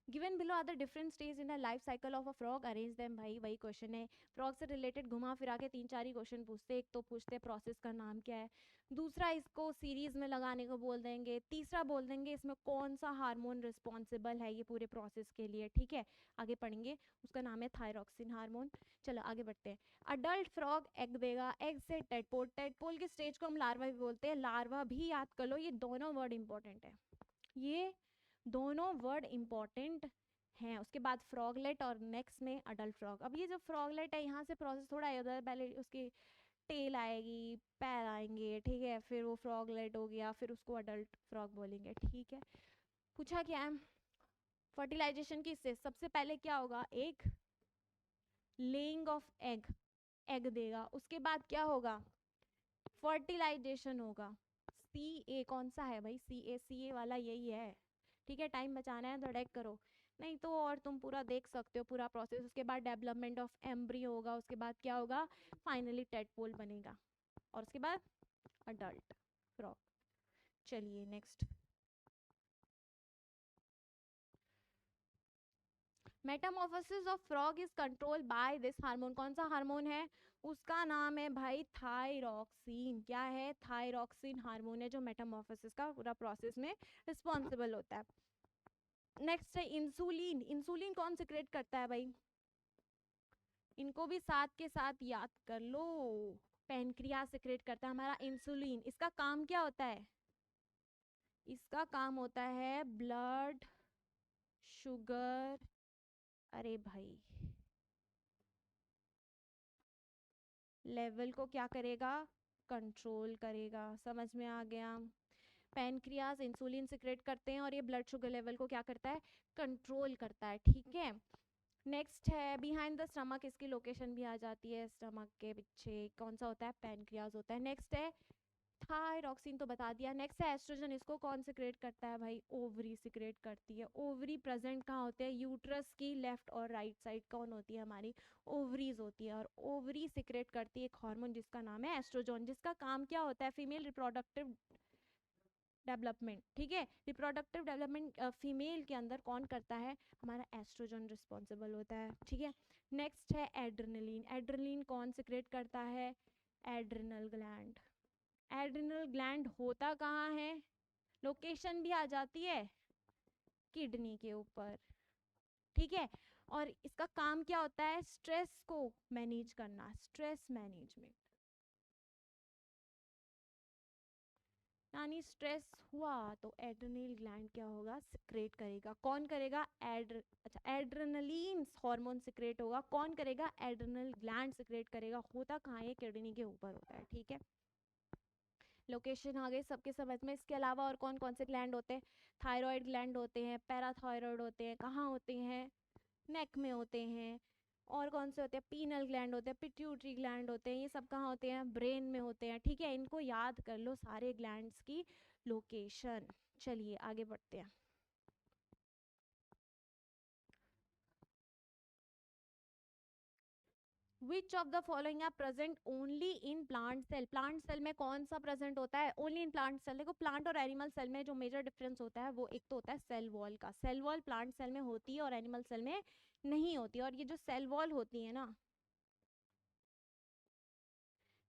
Given below are the different stage in the life cycle of a frog, arrange them. भाई वही क्वेश्चन है, फ्रॉग से रिलेटेड घुमा फिरा के 3-4 ही क्वेश्चन पूछते हैं। एक तो पूछते प्रोसेस का नाम क्या है, दूसरा इसको सीरीज में लगाने को बोल देंगे, तीसरा बोल देंगे इसमें कौन सा हार्मोन रिस्पॉन्सिबल है ये पूरे प्रोसेस के लिए। ठीक है, आगे पढ़ेंगे। उसका नाम है थायरॉक्सिन हार्मोन। चलो आगे बढ़ते हैं। अडल्ट फ्रॉग एग देगा, एग से टेडपोल, टेडपोल की स्टेज को हम लार्वा भी बोलते हैं। लार्वा भी याद कर लो, ये दोनों वर्ड इंपॉर्टेंट है, ये दोनों वर्ड इंपॉर्टेंट हैं। उसके बाद फ्रॉगलेट और नेक्स्ट में अडल्ट फ्रॉग। अब ये जो फ्रॉगलेट है यहाँ से प्रोसेस थोड़ा इधर, पहले उसकी टेल आएगी, पैर आएंगे, ठीक है, फिर वो फ्रॉगलेट हो गया, फिर उसको अडल्ट फ्रॉग बोलेंगे। ठीक है, पूछा क्या है फर्टिलाइजेशन की स्टेज। सबसे पहले क्या होगा, एक लेइंग ऑफ एग, एग देगा। उसके बाद क्या होगा, फर्टिलाइजेशन होगा। सी ए कौन सा है भाई, सी ए वाला यही है। ठीक है, टाइम बचाना है तो डेक करो, नहीं तो और तुम पूरा देख सकते हो पूरा प्रोसेस। उसके बाद डेवलपमेंट ऑफ एम्ब्रियो होगा, उसके बाद क्या होगा, फाइनली टेडपोल बनेगा, और उसके बाद अडल्ट फ्रॉग। चलिए next, Metamorphosis of frog is control by this hormone. कौन सा हार्मोन है, उसका नाम है भाई थायरॉक्सिन। क्या है, थायरॉक्सिन हार्मोन है जो मेटामॉर्फोसिस का पूरा प्रोसेस में रिस्पॉन्सिबल होता है। नेक्स्ट है इंसुलिन। इंसुलिन कौन सिक्रेट करता है भाई, इनको भी साथ के साथ याद कर लो। पैनक्रियास सिक्रेट करता है हमारा इंसुलिन। इसका काम क्या होता है, इसका काम होता है ब्लड शुगर, अरे भाई लेवल को क्या करेगा, कंट्रोल करेगा। समझ में आ गया, पैनक्रियास इंसुलिन सिक्रेट करते हैं और ये ब्लड शुगर लेवल को क्या करता है, कंट्रोल करता है। ठीक है, नेक्स्ट है बिहाइंड द स्टमक। इसकी लोकेशन भी आ जाती है, स्टमक के पीछे कौन सा होता है, पैनक्रियास होता है। नेक्स्ट है थायरॉक्सिन, तो बता दिया। नेक्स्ट है एस्ट्रोजन। इसको कौन सिक्रेट करता है भाई, ओवरी सिक्रेट करती है। ओवरी प्रेजेंट कहाँ होते हैं, यूट्रस की लेफ्ट और राइट साइड कौन होती है, हमारी ओवरीज होती है। और ओवरी सिक्रेट करती है एक हार्मोन जिसका नाम है एस्ट्रोजन, जिसका काम क्या होता है, फीमेल रिप्रोडक्टिव डेवलपमेंट। ठीक है, रिप्रोडक्टिव डेवलपमेंट फीमेल के अंदर कौन करता है, हमारा एस्ट्रोजन रिस्पॉन्सिबल होता है। ठीक है, नेक्स्ट है एड्रेनलिन। एड्रेनलिन कौन सिक्रेट करता है, एड्रिनल ग्लैंड। एड्रिनल ग्लैंड होता कहाँ है, लोकेशन भी आ जाती है किडनी के ऊपर। ठीक है, और इसका काम क्या होता है, स्ट्रेस को मैनेज करना, स्ट्रेस मैनेजमेंट। यानी स्ट्रेस हुआ तो एड्रेनल ग्लैंड क्या होगा, सिक्रेट करेगा। कौन करेगा, एड्रेनलिन हार्मोन सिक्रेट होगा। कौन करेगा, एड्रेनल ग्लैंड सिक्रेट करेगा। होता कहाँ है, किडनी के ऊपर होता है। ठीक है, लोकेशन आ गई सबके समझ में। इसके अलावा और कौन कौन से ग्लैंड होते हैं, थायराइड ग्लैंड होते हैं, पैराथायराइड होते हैं, कहाँ होते हैं, नेक में होते हैं। और कौन से होते हैं, पीनल ग्लैंड होते हैं, पिट्यूटरी ग्लैंड होते हैं, ये सब कहाँ होते हैं, ब्रेन में होते हैं। ठीक है, इनको याद कर लो सारे ग्लैंड्स की लोकेशन। चलिए आगे बढ़ते हैं। Which of the following are present only in plant cell. Plant cell में कौन सा प्रेजेंट होता है, ओनली इन प्लांट सेल। देखो प्लांट और एनिमल सेल में जो मेजर डिफरेंस होता है वो एक तो होता है सेल वॉल का। सेल वॉल प्लांट सेल में होती है और एनिमल सेल में नहीं होती है। और ये जो सेल वॉल होती है ना,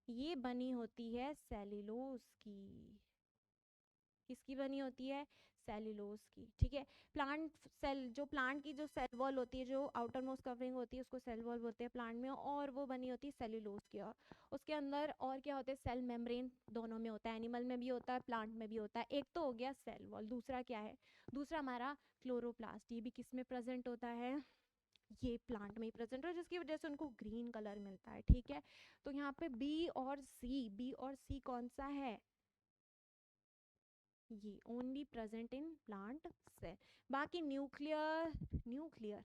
ये बनी होती है सेल्यूलोज की। किसकी बनी होती है, सेल्यूलोज की। ठीक है, प्लांट सेल, जो प्लांट की जो सेल वॉल होती है, जो आउटर मोस्ट कवरिंग होती है, उसको सेल वॉल बोलते हैं प्लांट में, और वो बनी होती है सेल्यूलोज की। और उसके अंदर और क्या होते हैं, सेल मेम्ब्रेन दोनों में होता है, एनिमल में भी होता है, प्लांट में भी होता है। एक तो हो गया सेल वॉल, दूसरा क्या है, दूसरा हमारा क्लोरोप्लास्ट। ये भी किस में प्रेजेंट होता है, ये प्लांट में ही प्रेजेंट है, जिसकी वजह से उनको ग्रीन कलर मिलता है। ठीक है, तो यहाँ पे बी और सी, बी और सी कौन सा है, ये only present in plant cell. बाकी न्यूक्लियर, न्यूक्लियर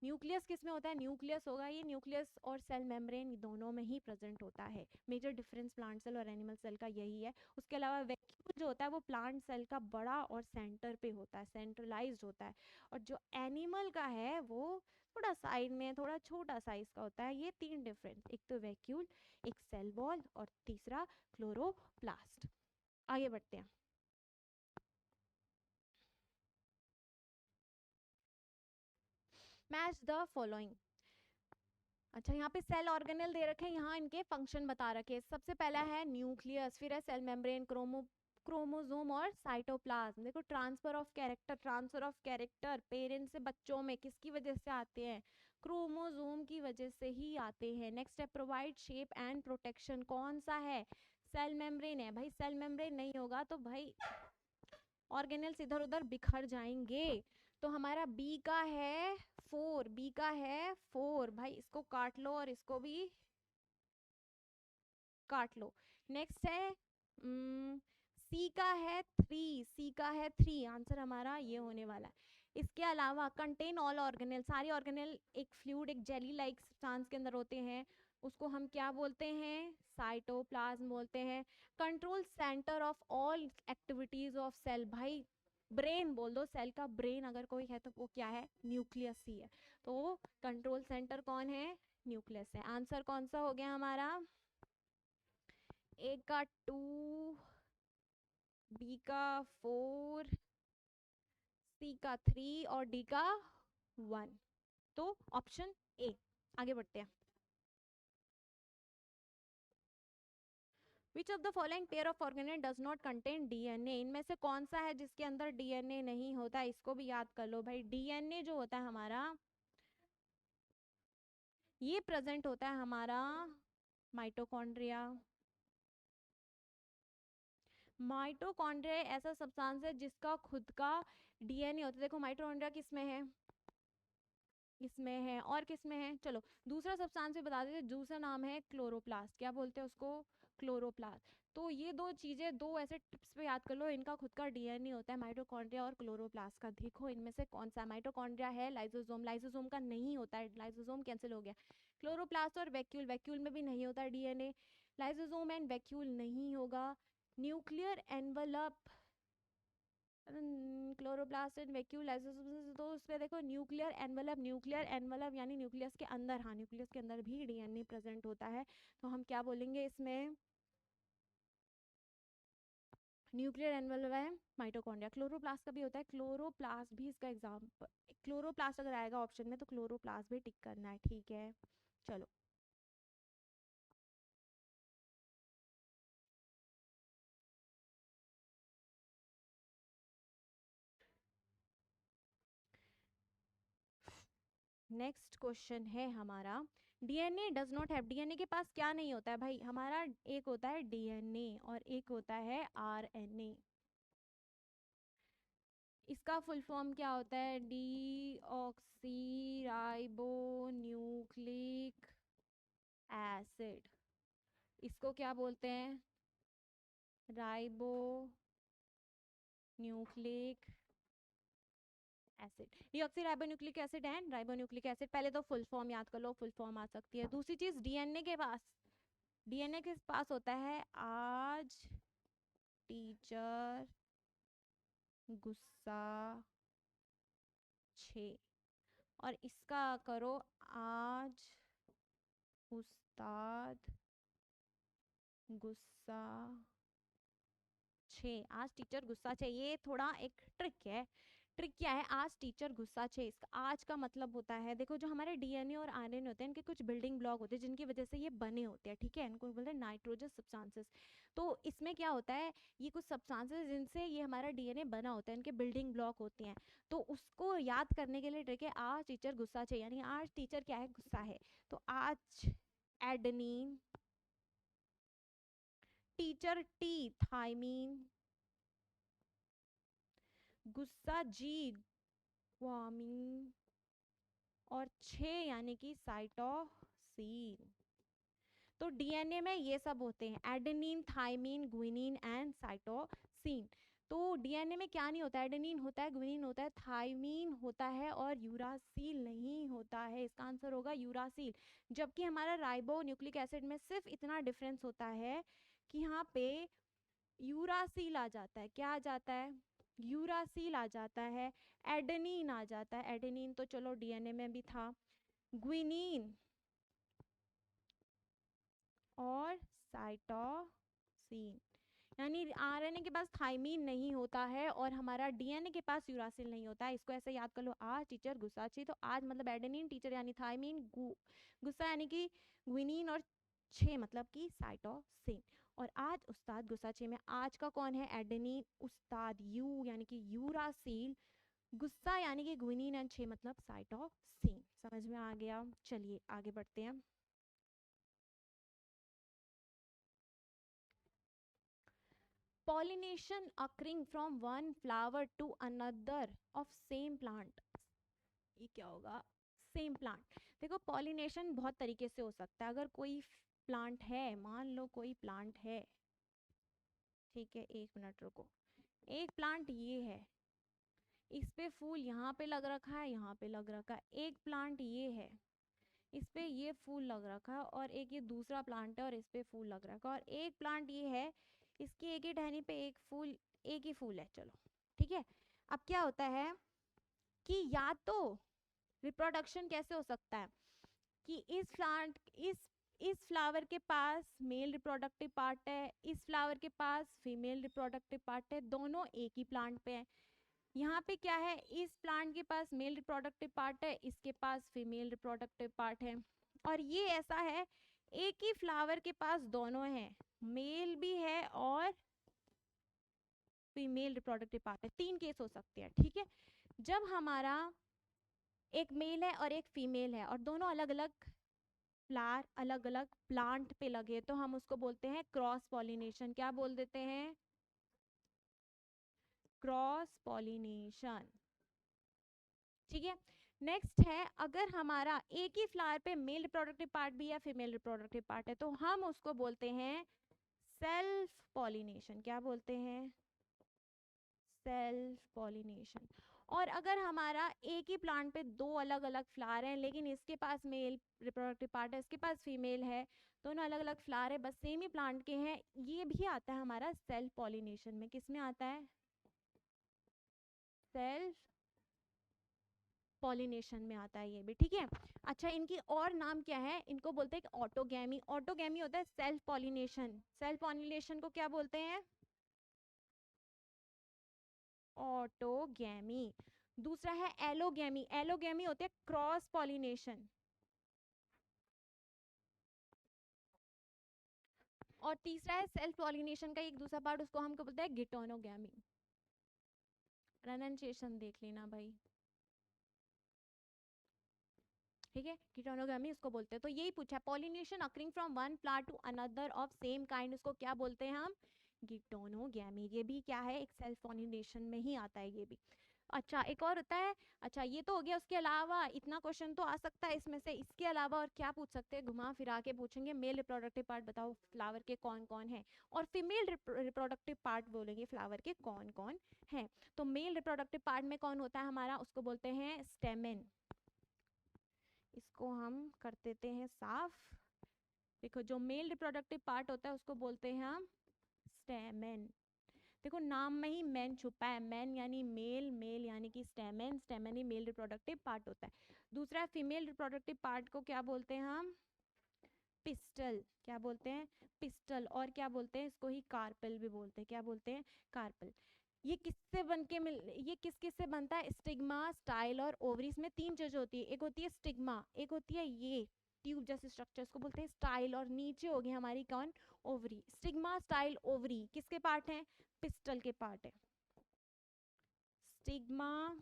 न्यूक्लियस किस में होता है? न्यूक्लियस होगा ये, न्यूक्लियस और सेल मेम्ब्रेन दोनों में ही प्रेजेंट होता है। मेजर डिफरेंस प्लांट सेल और एनिमल सेल का यही है। उसके अलावा वैक्यूल जो होता है वो प्लांट सेल का बड़ा और सेंटर पे होता है, सेंट्रलाइज्ड होता है। और जो एनिमल का है वो थोड़ा साइड में, थोड़ा छोटा साइज का होता है। ये तीन डिफरेंस, एक तो वैक्यूल, एक सेल वॉल और तीसरा क्लोरोप्लास्ट। आगे बढ़ते हैं। Match the following. अच्छा, यहाँ पे सेल ऑर्गेनेल दे रखे हैं, यहाँ इनके फंक्शन बता रखे हैं। सबसे पहला है न्यूक्लियस, फिर है सेल मेम्ब्रेन, क्रोमोसोम और साइटोप्लाज्म। देखो, transfer of character, transfer of character parents से बच्चों में किसकी वजह से आते हैं? क्रोमोसोम की वजह से ही आते हैं। नेक्स्ट है प्रोवाइड शेप एंड प्रोटेक्शन, कौन सा है? सेल मेम्ब्रेन है भाई। सेल मेम्ब्रेन नहीं होगा तो भाई ऑर्गेनेल्स इधर उधर बिखर जाएंगे। तो हमारा बी का है 4, बी का है 4 भाई, इसको काट लो और इसको भी काट लो। नेक्स्ट है सी का है 3, सी का है 3, आंसर हमारा ये होने वाला है। इसके अलावा कंटेन ऑल ऑर्गेनेल, सारी ऑर्गेनेल एक फ्लूइड, एक जेली लाइक सब्सटेंस के अंदर होते हैं, उसको हम क्या बोलते हैं? साइटोप्लाज्म बोलते हैं। Control centre of all activities of cell, भाई ब्रेन बोल दो, सेल का ब्रेन अगर कोई है तो वो क्या है? न्यूक्लियस ही है। तो कंट्रोल सेंटर कौन है? न्यूक्लियस है। आंसर कौन सा हो गया हमारा? ए का 2, बी का 4, सी का 3 और डी का 1। तो ऑप्शन ए। आगे बढ़ते हैं। Which of the following pair of organelle does not contain DNA, इनमें से कौन सा है जिसके अंदर डीएनए नहीं होता? इसको भी याद कर लो भाई। डीएनए जो होता है हमारा, ये प्रेजेंट होता है हमारा माइटोकॉन्ड्रिया। माइटोकॉन्ड्रिया ऐसा सब्सटेंस है जिसका खुद का डीएनए होता है। देखो माइटोकॉन्ड्रिया किस में है? इसमें है। और किस में है? चलो दूसरा सब्सटेंस भी बता देते। दूसरा नाम है क्लोरोप्लास्ट। क्या बोलते हैं उसको? क्लोरोप्लास्ट। तो ये दो चीजें, दो ऐसे टिप्स पे याद कर लो, इनका खुद का डीएनए होता है, माइटोकॉन्ड्रिया और क्लोरोप्लास्ट का। देखो इनमें से कौन सा? माइटोकॉन्ड्रिया है, लाइसोसोम, लाइसोसोम का नहीं होता है, लाइसोसोम कैंसिल हो गया। क्लोरोप्लास्ट और वैक्यूल, वैक्यूल में भी नहीं होता डीएनए। लाइसोसोम एंड वैक्यूल नहीं होगा। Nuclear envelope, chloroplast and vacuole lysosome, तो उसमें देखो न्यूक्लियर एनवलप, न्यूक्लियर एनवलप यानी न्यूक्लियस के अंदर, हाँ न्यूक्लियस के अंदर भी डीएनए प्रेजेंट होता है। तो हम क्या बोलेंगे इसमें? न्यूक्लियर एनवलप है माइटोकॉन्ड्रिया। क्लोरोप्लास्ट का भी होता है, क्लोरोप्लास्ट भी इसका एग्जाम, क्लोरोप्लास्ट अगर आएगा ऑप्शन में तो क्लोरोप्लास्ट भी टिक करना है, ठीक है। चलो नेक्स्ट क्वेश्चन है हमारा। DNA does not have, DNA के पास क्या नहीं होता है भाई हमारा? एक होता है डीएनए और एक होता है आरएनए। इसका फुल फॉर्म क्या होता है? D oxy ribo nucleic acid. इसको क्या बोलते हैं? Ribo nucleic acid. Deoxy ribo nucleic acid and ribo nucleic acid. पहले तो फुल फॉर्म याद कर लो, फुल फॉर्म आ सकती है। दूसरी चीज, डीएनए के पास, डीएनए के पास होता है आज टीचर गुस्सा 6, और इसका करो आज उस्ताद गुस्सा 6। आज टीचर गुस्सा 6, ये थोड़ा एक ट्रिक है। ट्रिक क्या है? आज टीचर गुस्सा 6, इसका आज का मतलब होता है, देखो जो हमारे डीएनए और आरएनए होते हैं इनके कुछ बिल्डिंग ब्लॉक होते हैं जिनकी वजह से ये बने होते हैं, ठीक है। इनको बोलते हैं नाइट्रोजस सब्सटेंसेस। तो इसमें क्या होता है, ये कुछ सब्सटेंसेस जिनसे ये हमारा डीएनए बना होता है, इनके बिल्डिंग ब्लॉक होते हैं। तो उसको याद करने के लिए ट्रिक है आज टीचर गुस्सा 6, यानी आज टीचर क्या है? गुस्सा है। तो आज एडनीन, टीचर टी थाइमीन, गुस्सा जी ग्वामीन, और 6 यानी कि साइटोसिन। तो डीएनए में ये सब होते हैं, adenine thiamine guanine and cytosine. तो डीएनए में क्या नहीं होता है, एडेनिन होता है, ग्वानिन होता है, थाइमीन होता है और यूरासिल नहीं होता है। इसका आंसर होगा यूरासिल। जबकि हमारा राइबो न्यूक्लिक एसिड में सिर्फ इतना डिफरेंस होता है कि यहाँ पे यूरासिल आ जाता है। क्या आ जाता है? यूरासिल आ जाता है। एडेनिन आ जाता है। एडेनिन तो चलो डीएनए में भी था। ग्वानिन और साइटोसिन, यानी आरएनए के पास थाइमीन नहीं होता है और हमारा डीएनए के पास यूरासिल नहीं होता है। इसको ऐसे याद कर लो, आज टीचर गुस्सा छी, तो आज मतलब एडेनिन, टीचर यानी थाइमीन, गुस्सा यानी कि ग्वानिन और छे मतलब कि साइटोसिन। और आज उस्ताद गुस्सा छे में आज का कौन है? एडेनिन। उस्ताद यू यानी कि यूरासिल, गुस्सा यानी कि ग्वानिन एंड छे मतलब साइटोसिन। समझ में आ गया? चलिए आगे बढ़ते हैं। pollination occurring from one flower to another of same plant, ये क्या होगा? Same plant. देखो पॉलिनेशन बहुत तरीके से हो सकता है। अगर कोई प्लांट है, मान लो कोई प्लांट है, ठीक है, एक मिनट रुको, एक प्लांट ये है, इस पे फूल यहाँ पे लग रखा है, यहाँ पे लग रखा है। एक प्लांट ये है, इस पे ये फूल लग रखा है, और एक ये दूसरा प्लांट है और इस पे फूल लग रखा है। और एक प्लांट ये है, इसकी एक ही टहनी पे एक फूल, एक ही फूल है, चलो ठीक है। अब क्या होता है कि या तो रिप्रोडक्शन कैसे हो सकता है कि इस फ्लावर के पास मेल रिप्रोडक्टिव पार्ट है, इस फ्लावर के पास फीमेल रिप्रोडक्टिव पार्ट है, दोनों एक ही प्लांट पे है। यहाँ पे क्या है, इस प्लांट के पास मेल रिप्रोडक्टिव पार्ट है, इसके पास फीमेल रिप्रोडक्टिव पार्ट है। और ये ऐसा है, एक ही फ्लावर के पास दोनों है, मेल भी है और फीमेल रिप्रोडक्टिव पार्ट है। तीन केस हो सकते हैं, ठीक है। जब हमारा एक मेल है और एक फीमेल है और दोनों अलग अलग फ्लावर अलग अलग प्लांट पे लगे, तो हम उसको बोलते हैं क्रॉस पॉलिनेशन। क्या बोल देते हैं? क्रॉस पॉलिनेशन, ठीक है। नेक्स्ट है, अगर हमारा एक ही फ्लावर पे मेल रिप्रोडक्टिव पार्ट भी है, फीमेल रिप्रोडक्टिव पार्ट है, तो हम उसको बोलते हैं सेल्फ पॉलिनेशन। क्या बोलते हैं? Self pollination. और अगर हमारा एक ही प्लांट पे दो अलग अलग फ्लावर हैं, लेकिन इसके पास मेल रिप्रोडक्टिव पार्ट है, इसके पास फीमेल है, दोनों अलग अलग फ्लावर है, बस सेम ही प्लांट के हैं, ये भी आता है हमारा सेल्फ पॉलिनेशन में। किस में आता है? सेल्फ पॉलिनेशन में आता है ये भी, ठीक है। अच्छा, इनकी और नाम क्या है? इनको बोलते हैं ऑटोगैमी। ऑटोगैमी होता है सेल्फ पॉलिनेशन। सेल्फ पॉलिनेशन को क्या बोलते हैं? ऑटोगैमी। दूसरा है एलोगैमी। एलोगैमी होते हैं क्रॉस पॉलिनेशन। और तीसरा है सेल्फ पॉलिनेशन का एक दूसरा पार्ट, उसको हम बोलते हैं गिटोनोगैमी। प्रोनाउंसिएशन देख लेना भाई, ठीक है। गिटोनोगैमी उसको बोलते हैं। तो यही पूछा है, pollination occurring from one plant to another of same kind, उसको क्या बोलते हैं हम? गिटोनोगैमी। ये भी क्या है? एक सेल्फ पॉलिनेशन में ही आता है ये भी। अच्छा, एक और होता है। अच्छा, ये तो हो गया। उसके अलावा इतना क्वेश्चन तो आ सकता है इसमें से। इसके अलावा और क्या पूछ सकते हैं? घुमा फिरा के पूछेंगे, मेल रिप्रोडक्टिव पार्ट बताओ फ्लावर के कौन कौन है, और फीमेल रिप्रोडक्टिव पार्ट बोलेंगे फ्लावर के कौन कौन है। तो मेल रिप्रोडक्टिव पार्ट में कौन होता है हमारा? उसको बोलते हैं स्टेमेन। इसको हम कर देते हैं साफ। देखो, जो मेल रिप्रोडक्टिव पार्ट होता है उसको बोलते हैं हम स्टेमेन। देखो, नाम में ही मैन छुपा है। मैन यानी मेल, मेल यानी कि स्टेमेन, स्टेमेन ही मेल रिप्रोडक्टिव पार्ट होता है। दूसरा फीमेल रिप्रोडक्टिव पार्ट को क्या बोलते हैं हम? पिस्टल। क्या बोलते हैं? पिस्टल। और क्या बोलते हैं इसको? ही कार्पेल भी बोलते हैं। क्या बोलते हैं? कार्पेल। ये किससे बन के ये किस किस से बनता है? स्टिग्मा, स्टाइल और ओवरीज में तीन चीजें होती है। एक होती है स्टिग्मा, एक होती है ये ट्यूब जैसे स्ट्रक्चर, इसको बोलते हैं स्टाइल, और नीचे होगी हमारी कौन? ओवरी। स्टिग्मा, स्टाइल, ओवरी किसके पार्ट हैं? पिस्टल के पार्ट है। स्टिग्मा,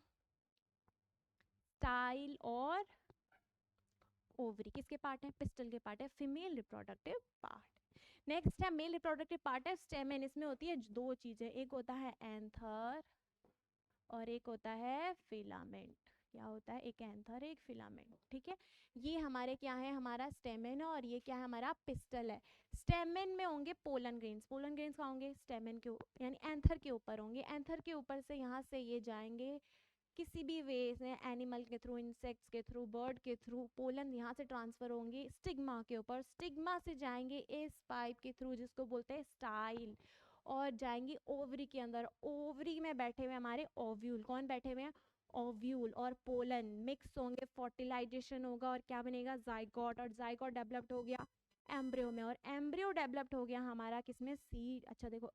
स्टाइल और ओवरी किसके पार्ट है? पिस्टल के पार्ट है, फीमेल रिप्रोडक्टिव पार्ट। नेक्स्ट है मेल रिप्रोडक्टिव पार्ट है स्टेमेन। इसमें होती है दो चीजें, एक होता है एंथर और एक होता है फिलामेंट। क्या होता है, एक एंथर एक फिलामेंट। ठीक है, ये हमारे क्या है, हमारा स्टेमेन है, और ये क्या है, हमारा पिस्टल है। स्टेमेन में होंगे पोलन ग्रेन्स, पोलन ग्रेन्स कहाँ होंगे, स्टेमेन के यानी एंथर के ऊपर होंगे। एंथर के ऊपर से यहाँ से ये जाएंगे किसी भी वे से, एनिमल के थ्रू, इंसेक्ट्स के थ्रू, बर्ड के थ्रू, पोलन यहाँ से ट्रांसफर होंगे स्टिग्मा के ऊपर, स्टिग्मा से जाएंगे इस पाइप के थ्रू जिसको बोलते हैं स्टाइल, और जाएंगे ओवरी के अंदर। ओवरी में बैठे हुए हमारे ओव्यूल, कौन बैठे हुए हैं, ओव्यूल, और पोलन मिक्स होंगे, फर्टिलाइजेशन होगा और क्या बनेगा, जाइगोट, और जाइगोट डेवलप्ड हो गया एम्ब्रियो में, और एम्ब्रियो डेवलप्ड हो गया हमारा किसमें, सीड। अच्छा देखो,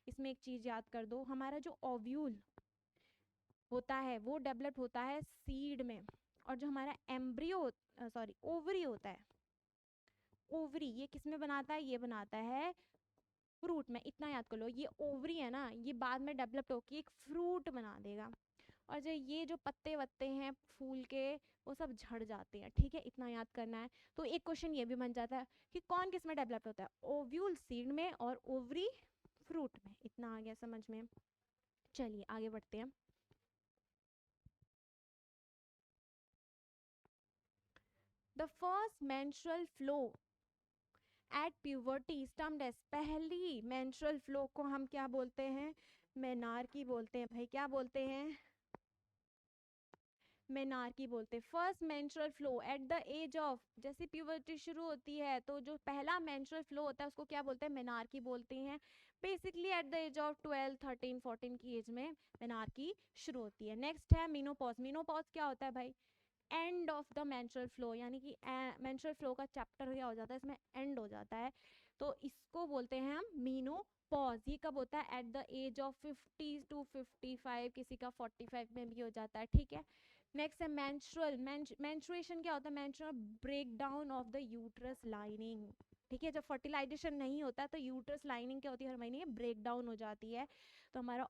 इसमें एक चीज याद कर दो, हमारा जो ओव्यूल होता है वो डेवलप होता है सीड में, और जो हमारा एम्ब्रियो सॉरी ओवरी होता है, ओवरी ये किस में बनाता है, ये बनाता है फ्रूट में। इतना याद कर लो, ये ओवरी है ना, ये बाद में डेवलप होकर एक फ्रूट बना देगा, और जो ये जो पत्ते वत्ते हैं फूल के वो सब झड़ जाते हैं। ठीक है, इतना याद करना है। तो एक क्वेश्चन ये भी बन जाता है कि कौन किस में डेवलप होता है, ओव्यूल सीड में और ओवरी फ्रूट में। इतना आ गया समझ में। चलिए आगे बढ़ते हैं। The first menstrual flow at puberty termed as, पहली मेंस्ट्रुअल फ्लो को हम क्या बोलते हैं, मेनार्की बोलते हैं भाई। क्या बोलते हैं, मेनार्की बोलते हैं। First menstrual flow at the age of, जैसे प्यूबर्टी शुरू होती है तो जो पहला मेंस्ट्रुअल फ्लो होता है उसको क्या बोलते हैं, मेनार्की बोलते हैं। Basically at the age of 12 13 14 की एज में मेनार्की शुरू होती है। नेक्स्ट है मीनोपॉज। मीनोपॉज क्या होता है भाई, end of the menstrual flow, यानी कि मेंस्ट्रुअल फ्लो का चैप्टर क्या हो जाता है, इसमें एंड हो जाता है, तो इसको बोलते हैं हम मीनोपॉज। ये कब होता है, at the age of 50 to 55, किसी का 45 में भी हो जाता है। ठीक है, नेक्स्ट है मेंस्ट्रुअल। मेंस्ट्रुएशन क्या होता है, menstrual break down of the uterus lining. ठीक है, जब फर्टिलाइजेशन नहीं होता तो यूट्रस लाइनिंग क्या होती है, हर महीने ब्रेक डाउन हो जाती है, तो हमारा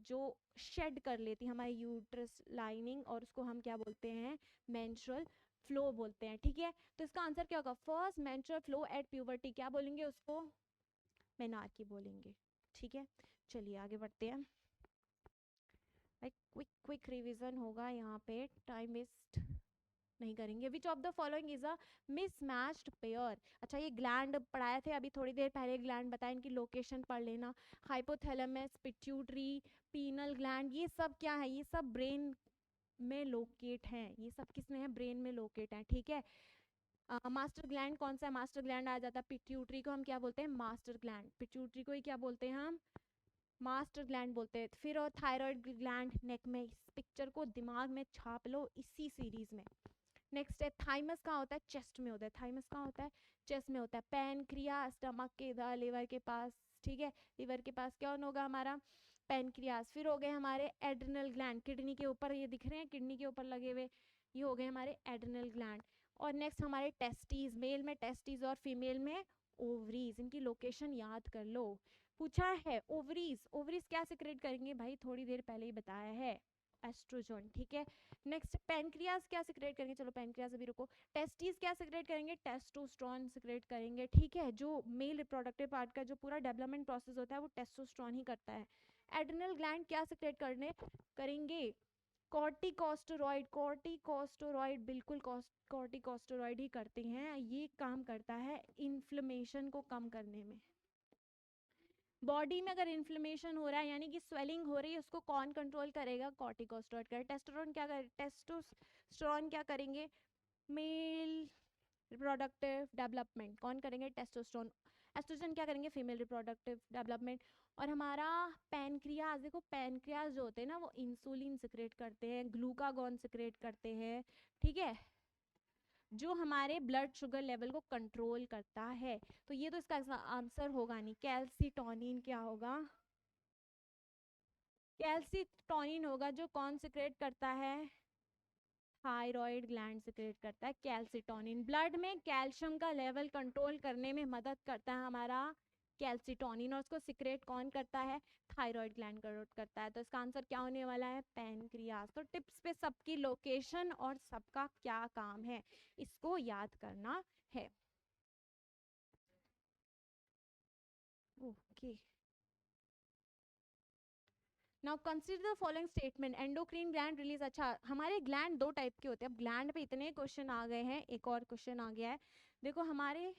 जो शेड कर लेती है हमारी यूट्रस लाइनिंग, और उसको हम क्या बोलते हैं, मेंस्ट्रुअल फ्लो बोलते हैं। ठीक है, तो इसका आंसर क्या होगा, first menstrual flow at puberty, क्या बोलेंगे उसको, मेनार्की बोलेंगे। ठीक है, चलिए आगे बढ़ते हैं। क्विक क्विक रिवीजन होगा यहाँ पे, टाइम वेस्ट नहीं करेंगे। विच of the following is a mismatched pair. अच्छा, ये ग्लैंड पढ़ाए थे अभी थोड़ी देर पहले, ग्लैंड बताया, इनकी लोकेशन पढ़ लेना, हाइपोथैलेमस, पिट्यूटरी, पीनल ग्लैंड, ये सब क्या है, ये सब ब्रेन में लोकेट हैं, ये सब किस में है, ब्रेन में लोकेट हैं। ठीक है, मास्टर ग्लैंड कौन सा है, मास्टर ग्लैंड आ जाता है, पिट्यूटरी को हम क्या बोलते हैं, मास्टर ग्लैंड, पिट्यूटरी को ही क्या बोलते हैं हम, मास्टर ग्लैंड बोलते हैं। फिर और थायराइड ग्लैंड नेक में, इस पिक्चर को दिमाग में छाप लो इसी सीरीज में। नेक्स्ट है थाइमस, कहाँ होता है, चेस्ट में होता है, थाइमस कहाँ होता है, चेस्ट में होता है। पैनक्रियास स्टमक के इधर, लिवर के पास। ठीक है, लिवर के पास क्या होगा हमारा, पैनक्रियास। फिर हो गए हमारे एड्रिनल ग्लैंड, किडनी के ऊपर, ये दिख रहे हैं किडनी के ऊपर लगे हुए, ये हो गए हमारे एड्रिनल ग्लैंड। और नेक्स्ट हमारे टेस्टीज, मेल में टेस्टीज और फीमेल में ओवरीज, इनकी लोकेशन याद कर लो। पूछा है ओवरीज, ओवरीज क्या सिक्रेट करेंगे भाई, थोड़ी देर पहले ही बताया है, एस्ट्रोजन। ठीक है, नेक्स्ट पैनक्रियाज क्या सिक्रेट करेंगे, चलो पैनक्रियाज अभी रुको। टेस्टिस क्या सिक्रेट करेंगे, टेस्टोस्टेरोन सिक्रेट करेंगे। ठीक है, जो मेल रिप्रोडक्टिव पार्ट का जो पूरा डेवलपमेंट प्रोसेस होता है वो टेस्टोस्टेरोन ही करता है। एड्रिनल ग्लैंड क्या सिक्रेट करेंगे, कॉर्टिकोस्टेरॉइड, कॉर्टिकोस्टेरॉइड बिल्कुल कॉर्टिकोस्टेरॉइड ही करते हैं, ये काम करता है इन्फ्लेमेशन को कम करने में। बॉडी में अगर इन्फ्लेमेशन हो रहा है यानी कि स्वेलिंग हो रही है, उसको कौन कंट्रोल करेगा, कॉर्टिकोस्टेरॉइड करेगा। टेस्टोस्टेरोन क्या करे, टेस्टोस्टेरोन क्या करेंगे, मेल रिप्रोडक्टिव डेवलपमेंट कौन करेंगे, टेस्टोस्टेरोन। एस्ट्रोजन क्या करेंगे, फीमेल रिप्रोडक्टिव डेवलपमेंट। और हमारा पैनक्रियाज, देखो पैनक्रियाज जो होते हैं ना वो इंसुलिन सिक्रेट करते हैं, ग्लूकागॉन सिक्रेट करते हैं। ठीक है, जो हमारे ब्लड शुगर लेवल को कंट्रोल करता है। तो ये तो इसका आंसर होगा नहीं, कैल्सीटोनिन क्या होगा, कैल्सीटोनिन होगा, जो कौन सिक्रेट करता है, थायराइड ग्लैंड सिक्रेट करता है कैल्सीटोनिन। ब्लड में कैल्शियम का लेवल कंट्रोल करने में मदद करता है हमारा कैल्सीटोनिन, और उसको सिक्रेट कौन करता है, थायराइड ग्लैंड करता है। तो इसका आंसर क्या होने वाला है, पैनक्रियाज। तो टिप्स पे सबकी लोकेशन और सबका क्या काम है, इसको याद करना है। Okay, now consider the following statement, endocrine gland release. अच्छा, हमारे ग्लैंड दो टाइप के होते हैं। अब ग्लैंड पे इतने क्वेश्चन आ गए हैं, एक और क्वेश्चन आ गया है। देखो, हमारे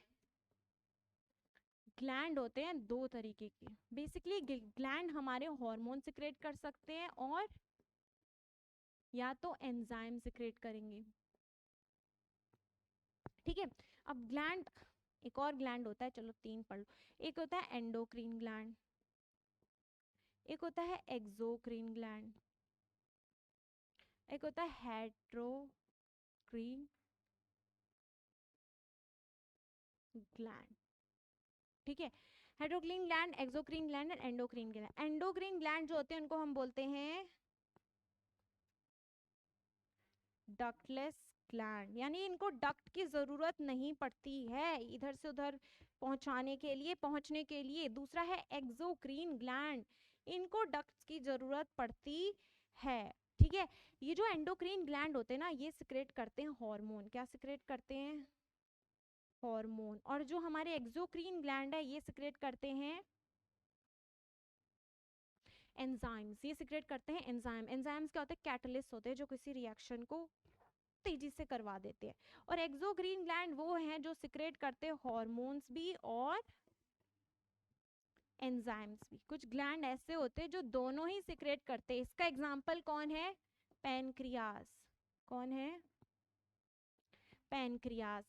ग्लैंड होते हैं दो तरीके के। बेसिकली ग्लैंड हमारे हार्मोन सिक्रेट कर सकते हैं और या तो एंजाइम सिक्रेट करेंगे। ठीक है, अब ग्लैंड, एक और ग्लैंड होता है, चलो तीन पढ़ लो। एक होता है एंडोक्रीन ग्लैंड, एक होता है एक्सोक्रीन ग्लैंड, एक होता है हेट्रोक्रीन ग्लैंड। ठीक है, heterocrine gland, exocrine gland and endocrine gland. Endocrine gland जो होते हैं उनको हम बोलते हैं डक्टलेस ग्लैंड, यानी इनको डक्ट की जरूरत नहीं पड़ती है इधर से उधर पहुंचने के लिए। दूसरा है एक्सोक्रीन ग्लैंड, इनको डक्ट की जरूरत पड़ती है। ठीक है, ये जो एंडोक्रीन ग्लैंड होते हैं ना, ये सिक्रेट करते हैं हार्मोन। क्या सिक्रेट करते हैं? हार्मोन। और जो हमारे एक्सोक्रीन ग्लैंड है, ये सिक्रेट करते हैं एंजाइम्स। ये सिक्रेट करते हैं एंजाइम। एंजाइम्स क्या होते हैं? कैटलिस्ट होते हैं जो किसी रिएक्शन को तेजी से करवा देते हैं। और एक्सोक्रीन ग्लैंड वो हैं जो सिक्रेट करते हैं हार्मोन्स भी और एंजाइम्स भी। कुछ ग्लैंड ऐसे होते हैं जो दोनों ही सिक्रेट करते हैं। इसका एग्जांपल कौन है? पैनक्रियास। कौन है? पैनक्रियास।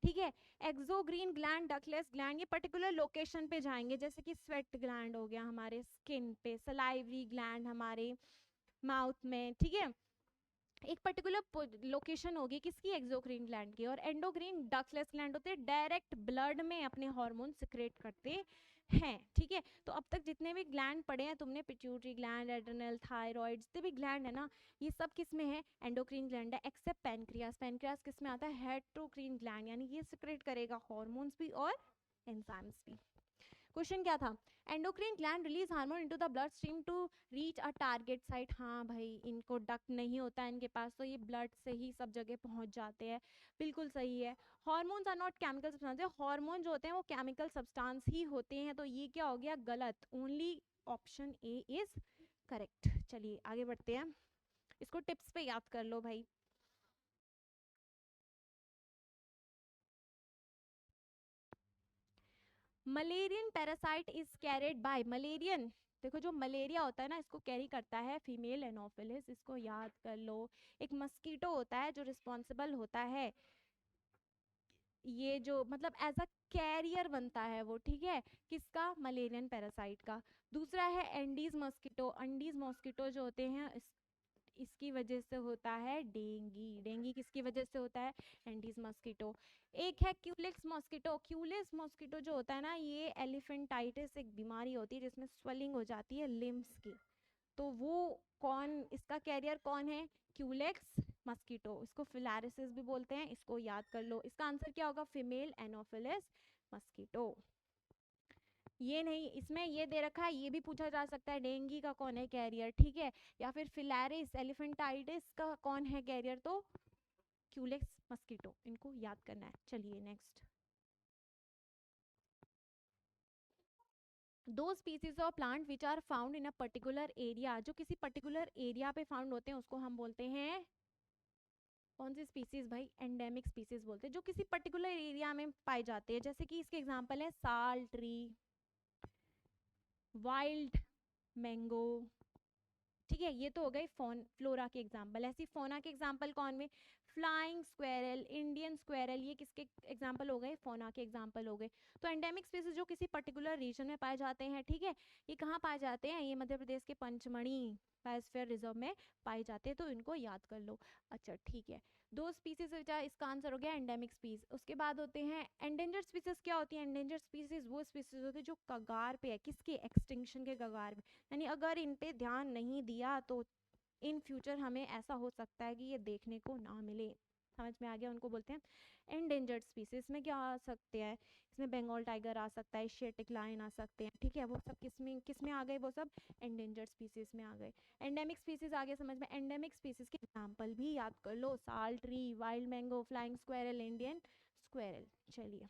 ठीक है, एक्सोक्रीन ग्लैंड, डक्टलेस ग्लैंड, ये पर्टिकुलर लोकेशन पे जाएंगे, जैसे कि स्वेट ग्लैंड हो गया हमारे स्किन पे, सलाइवरी ग्लैंड हमारे माउथ में। ठीक है, एक पर्टिकुलर लोकेशन होगी किसकी? एक्सोक्रीन ग्लैंड की। और एंडोक्रीन डक्टलेस ग्लैंड होते हैं डायरेक्ट ब्लड में अपने हार्मोन सिक्रेट करते हैं। ठीक है, तो अब तक जितने भी ग्लैंड पढ़े हैं तुमने, पिट्यूटरी ग्लैंड, एड्रिनल, थायराइड, जितने भी ग्लैंड है ना, ये सब किस में है? एंडोक्रीन ग्लैंड है, एक्सेप्ट पैनक्रियास। पैनक्रियास किस में आता है? हेट्रोक्रीन ग्लैंड, यानी ये सिक्रेट करेगा हार्मोन्स भी और एंजाइम्स भी। क्वेश्चन क्या था? Endocrine gland release hormone into the blood stream to reach a target site. हाँ भाई, इनको डक्ट नहीं होता है इनके पास, तो ये ब्लड से ही सब जगह पहुंच जाते हैं। बिल्कुल सही है। Hormones are not chemical substance. Hormone जो होते हैं वो केमिकल सब्सटेंस ही होते हैं, तो ये क्या हो गया? गलत। Only option A is correct. चलिए आगे बढ़ते हैं, इसको टिप्स पे याद कर लो भाई। Mullerian parasite is carried by Mullerian. देखो, जो मलेरिया होता है ना, इसको कैरी करता है फीमेल एनोफिलिस, इसको याद कर लो। एक मस्कीटो होता है जो रिस्पॉन्सिबल होता है, ये जो मतलब एज अ कैरियर बनता है वो। ठीक है, किसका? मलेरियन पैरासाइट का। दूसरा है एंडीज मॉस्किटो। एंडीज मॉस्किटो जो होते हैं इसकी वजह से होता है डेंगी। डेंगी किसकी वजह से होता है? Andes mosquito. एक है क्यूलिक्स मॉस्किटो। क्यूलिक्स मॉस्किटो जो होता है ना, ये एलिफेंटाइटिस एक बीमारी होती है जिसमें स्वेलिंग हो जाती है लिम्स की। तो वो कौन, इसका कैरियर कौन है? Culex mosquito. इसको फिलारिसिस भी बोलते हैं, इसको याद कर लो। इसका आंसर क्या होगा? Female Anopheles mosquito. ये नहीं, इसमें ये दे रखा है, ये भी पूछा जा सकता है डेंगी का कौन है कैरियर। ठीक है, या फिर फिलारिस एलिफेंटाइटिस का कौन है कैरियर? तो क्यूलेक्स मस्कीटो, इनको याद करना है। चलिए नेक्स्ट। दो species of plant which are found in a particular area. जो किसी पर्टिकुलर एरिया पे फाउंड होते हैं उसको हम बोलते हैं कौन सी स्पीसीज भाई? एंडेमिक स्पीसीज बोलते हैं, जो किसी पर्टिकुलर एरिया में पाए जाते हैं। जैसे कि इसके एग्जांपल है साल ट्री, वाइल्ड मैंगो। ठीक है, ये तो हो गए फ्लोरा के एग्जांपल। ऐसी फोना के एग्जांपल कौन में? फ्लाइंग स्क्वेरल, इंडियन स्क्वेरल, ये किसके एग्जांपल हो गए? फोना के एग्जांपल हो गए। तो एंडेमिक स्पीसीज जो किसी पर्टिकुलर रीजन में पाए जाते हैं। ठीक है, ये कहाँ पाए जाते हैं? ये मध्य प्रदेश के पंचमढ़ी बायोस्फीयर रिजर्व में पाए जाते हैं, तो इनको याद कर लो। अच्छा ठीक है, दो स्पीसीज, इसका आंसर हो गया एंडेमिक स्पीसीज। उसके बाद होते हैं एंडेंजर्ड स्पीसीज। क्या होती है एंडेंजर्ड स्पीसीज? वो स्पीसीज होती है जो कगार पे है, किसके? एक्सटिंक्शन के कगार पे। यानी अगर इन पे ध्यान नहीं दिया तो इन फ्यूचर हमें ऐसा हो सकता है कि ये देखने को ना मिले। समझ में आ गया? उनको बोलते हैं एंडेंजर्ड स्पीसीज। में क्या आ सकते हैं? इसमें बंगाल टाइगर आ सकता है, एशियाटिक लायन आ सकते हैं। ठीक है, वो सब किस में आ गए? वो सब एंडेंजर्ड स्पीसीज में आ गए। एंडेमिक स्पीसीज आगे समझ में। एंडेमिक स्पीसीज के एग्जांपल भी याद कर लो, sal tree, wild mango, flying squirrel, Indian squirrel. चलिए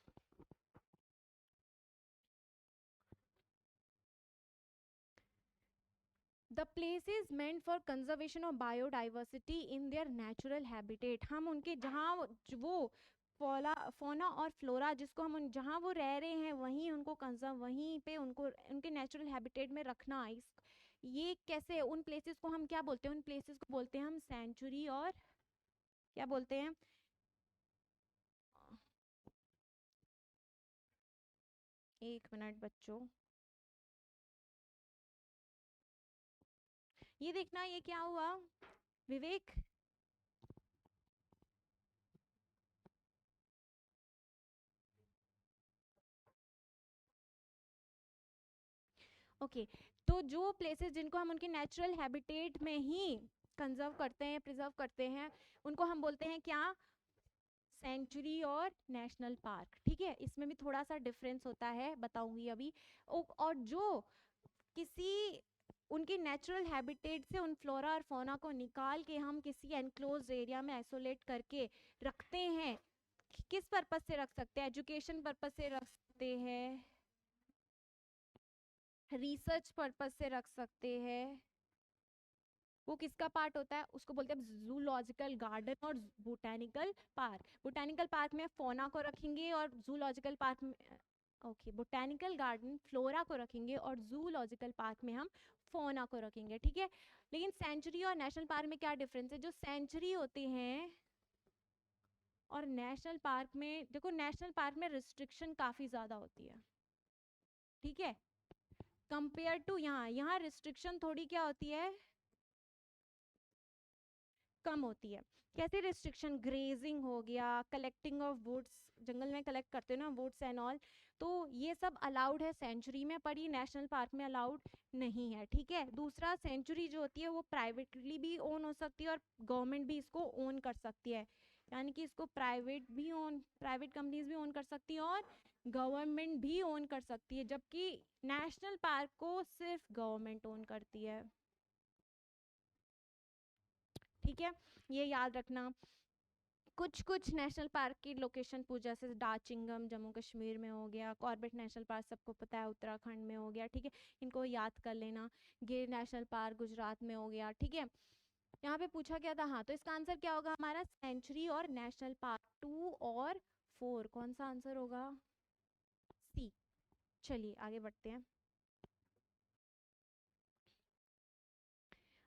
the places meant for conservation of biodiversity in their natural habitat, हम उनके जहाँ वो फोना और फ्लोरा जिसको हम जहाँ वो रह रहे हैं वहीं उनको कंजर्व, वहीं पे उनको उनके नेचुरल हैबिटेट में रखना। ये कैसे, उन प्लेसेस को हम क्या बोलते हैं, उन प्लेसेस को बोलते हैं हम सेंचुरी, और क्या बोलते हैं, एक मिनट बच्चों, ये देखना ये क्या हुआ विवेक। ओके, तो जो प्लेसेस जिनको हम उनके नेचुरल हैबिटेट में ही कंजर्व करते हैं, प्रिजर्व करते हैं, उनको हम बोलते हैं क्या, सेंचुरी और नेशनल पार्क। ठीक है, इसमें भी थोड़ा सा डिफरेंस होता है, बताऊंगी अभी। और जो किसी उनके नेचुरल हैबिटेट से उन फ्लोरा और फौना को निकाल के हम किसी एनक्लोज एरिया में आइसोलेट करके रखते हैं, किस पर्पस से रख सकते हैं, एजुकेशन पर्पस से रख सकते हैं, रिसर्च पर्पस से रख सकते हैं, वो किसका पार्ट होता है, उसको बोलते हैं जूलॉजिकल गार्डन और बोटेनिकल पार्क। बोटेनिकल पार्क में फोना को रखेंगे और जूलॉजिकल पार्क में, ओके, बोटेनिकल गार्डन फ्लोरा को रखेंगे और जूलॉजिकल पार्क में हम फोना को रखेंगे। ठीक है, लेकिन सेंचुरी और नेशनल पार्क में क्या डिफरेंस है, जो सेंचुरी होते हैं और नेशनल पार्क में, देखो नेशनल पार्क में रिस्ट्रिक्शन काफी ज्यादा होती है। ठीक है, कंपेयर टू यहाँ, यहाँ रिस्ट्रिक्शन थोड़ी क्या होती है, कम होती है। कैसे रिस्ट्रिक्शन, ग्रेजिंग हो गया, कलेक्टिंग ऑफ वुड्स, जंगल में कलेक्ट करते हो ना वुड्स एंड ऑल, तो ये सब अलाउड है सेंचुरी में, पर ये नेशनल पार्क में अलाउड नहीं है। ठीक है, दूसरा सेंचुरी जो होती है वो प्राइवेटली भी ओन हो सकती है और गवर्नमेंट भी इसको ओन कर सकती है, यानी कि इसको प्राइवेट कंपनीज भी ओन कर सकती है और गवर्नमेंट भी ओन कर सकती है, जबकि नेशनल पार्क को सिर्फ गवर्नमेंट ओन करती है। ठीक है, ये याद रखना। कुछ कुछ नेशनल पार्क की लोकेशन पूछ, जैसे डाचिंगम जम्मू कश्मीर में हो गया, कॉर्बेट नेशनल पार्क सबको पता है उत्तराखंड में हो गया। ठीक है, इनको याद कर लेना। गिर नेशनल पार्क गुजरात में हो गया। ठीक है, यहाँ पे पूछा क्या था, हाँ, तो इसका आंसर क्या होगा हमारा, सेंचुरी और नेशनल पार्क 2 और 4, कौन सा आंसर होगा, सी। चलिए आगे बढ़ते हैं।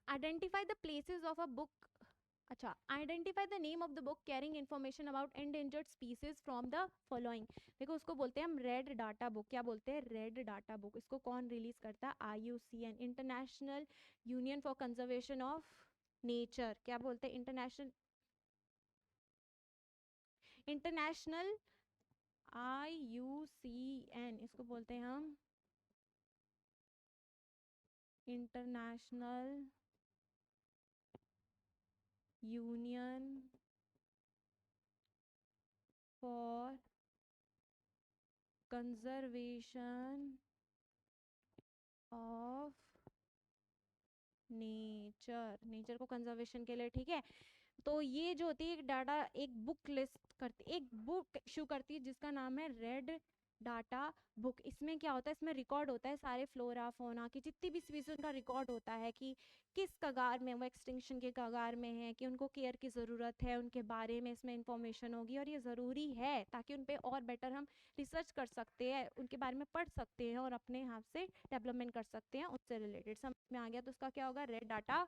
Identify the places of a book, अच्छा, identify the name of the book carrying information about endangered species from the following. देखो उसको बोलते हैं हम रेड डाटा बुक, क्या बोलते हैं, रेड डाटा बुक। इसको कौन रिलीज करता है, IUCN, international union for conservation of nature. क्या बोलते हैं, इंटरनेशनल IUCN, इसको बोलते हैं हम international union for conservation of nature, nature को कंजर्वेशन के लिए। ठीक है, तो ये जो होती है एक डाटा, एक बुक लिस्ट करती, एक बुक इशू करती है जिसका नाम है रेड डाटा बुक। इसमें क्या होता है, इसमें रिकॉर्ड होता है सारे फ्लोरा फोना की जितनी भी स्पीसीज का रिकॉर्ड होता है कि किस कगार में वो एक्सटिंक्शन के कगार में है, कि उनको केयर की ज़रूरत है, उनके बारे में इसमें इंफॉर्मेशन होगी। और ये ज़रूरी है ताकि उन पर और बेटर हम रिसर्च कर सकते हैं, उनके बारे में पढ़ सकते हैं और अपने हाथ से डेवलपमेंट कर सकते हैं उससे रिलेटेड। समझ में आ गया, तो उसका क्या होगा, red data.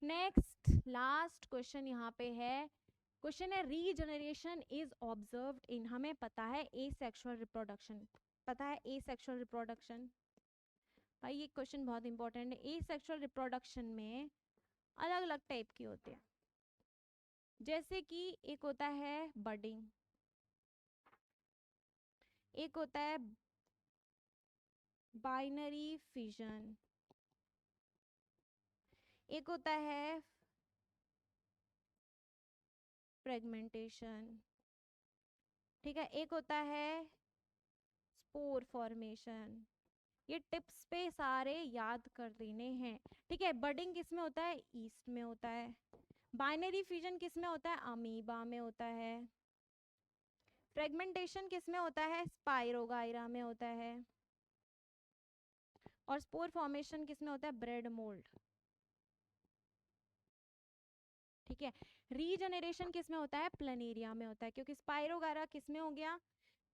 Next last question यहाँ पे है, क्वेश्चन है रीजनरेशन इज ऑब्जर्व्ड इन, हमें पता है ए सेक्सुअल रिप्रोडक्शन, पता है ए सेक्सुअल रिप्रोडक्शन। भाई ये क्वेश्चन बहुत इंपॉर्टेंट है। ए सेक्सुअल रिप्रोडक्शन में अलग अलग टाइप की होते हैं, जैसे कि एक होता है बडिंग, एक होता है बाइनरी फिजन, एक होता है फ्रेगमेंटेशन, ठीक है, एक होता है स्पोर फॉर्मेशन। ये टिप्स पे सारे याद कर देने हैं। ठीक है, बडिंग किस में होता है, ईस्ट में होता है। बाइनरी फ्यूजन किस में होता है, अमीबा में होता है। फ्रेगमेंटेशन किस में होता है, स्पाइरोगाइरा में होता है। और स्पोर फॉर्मेशन किस में होता है? ब्रेड मोल्ड, ठीक है। रीजनरेशन किस में होता है? प्लेनेरिया में होता है, क्योंकि स्पाइरोगारा किस में हो गया?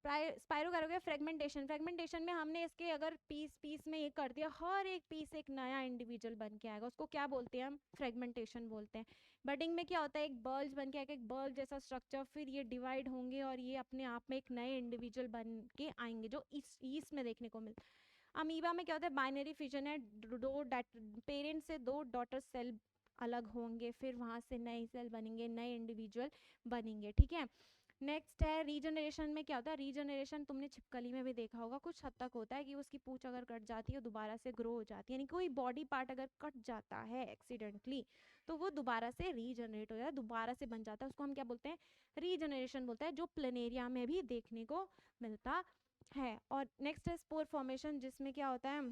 स्पाइरोगारा हो गया फ्रेगमेंटेशन। फ्रेगमेंटेशन में हमने इसके अगर पीस पीस में ये कर दिया, हर एक पीस एक नया इंडिविजुअल बन के आएगा, उसको क्या बोलते हैं हम? फ्रेगमेंटेशन बोलते हैं। बडिंग में क्या होता है? एक बल्ज बन के आएगा, एक बल्ज जैसा स्ट्रक्चर, फिर ये डिवाइड होंगे और ये अपने आप में एक नए इंडिविजुअल बन के आएंगे, जो इस ईस्ट में देखने को मिलता है। अमीबा में क्या होता है? बाइनरी फिजन है, दो पेरेंट से दो डॉटर सेल अलग होंगे, फिर वहां से नए सेल बनेंगे, नए इंडिविजुअल बनेंगे, ठीक है। नेक्स्ट है रीजनरेशन में क्या होता है? रीजनरेशन तुमने छिपकली में भी देखा होगा, कुछ हद तक होता है कि उसकी पूंछ अगर कट जाती है दोबारा से ग्रो हो जाती है, यानी कोई बॉडी पार्ट अगर कट जाता है एक्सीडेंटली तो वो दोबारा से रीजनरेट हो जाता है, दोबारा से बन जाता है, उसको हम क्या बोलते हैं? रीजनरेशन बोलते हैं, जो प्लेनेरिया में भी देखने को मिलता है। और नेक्स्ट है स्पोर फॉर्मेशन, जिसमें क्या होता है?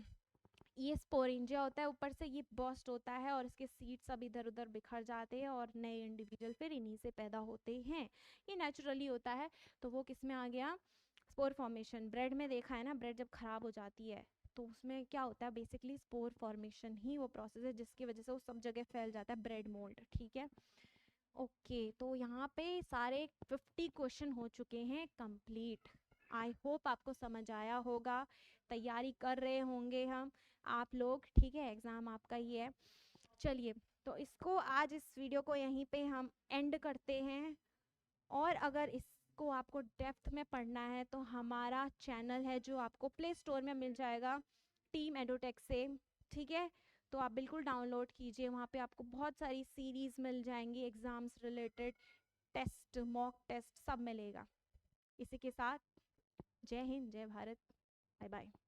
ये स्पोरेंजिया होता है, ऊपर से ये बर्स्ट होता है और इसके सीड सब इधर उधर बिखर जाते हैं और नए इंडिविजुअल फिर इन्हीं से पैदा होते हैं। ये नेचुरली होता है। तो वो किस में आ गया? Spore formation. ब्रेड में देखा है ना, ब्रेड जब खराब हो जाती है तो उसमें क्या होता है? बेसिकली स्पोर फॉर्मेशन ही वो प्रोसेस है जिसकी वजह से वो सब जगह फैल जाता है, ब्रेड मोल्ड, ठीक है। ओके, तो यहाँ पे सारे 50 क्वेश्चन हो चुके हैं कंप्लीट। आई होप आपको समझ आया होगा, तैयारी कर रहे होंगे हम आप लोग, ठीक है। एग्ज़ाम आपका ही है। चलिए, तो इसको आज इस वीडियो को यहीं पे हम एंड करते हैं। और अगर इसको आपको डेप्थ में पढ़ना है तो हमारा चैनल है जो आपको प्ले स्टोर में मिल जाएगा, टीम एडोटेक से, ठीक है। तो आप बिल्कुल डाउनलोड कीजिए, वहाँ पे आपको बहुत सारी सीरीज़ मिल जाएंगी, exams related test, mock test सब मिलेगा। इसी के साथ जय हिंद, जय भारत, बाय बाय।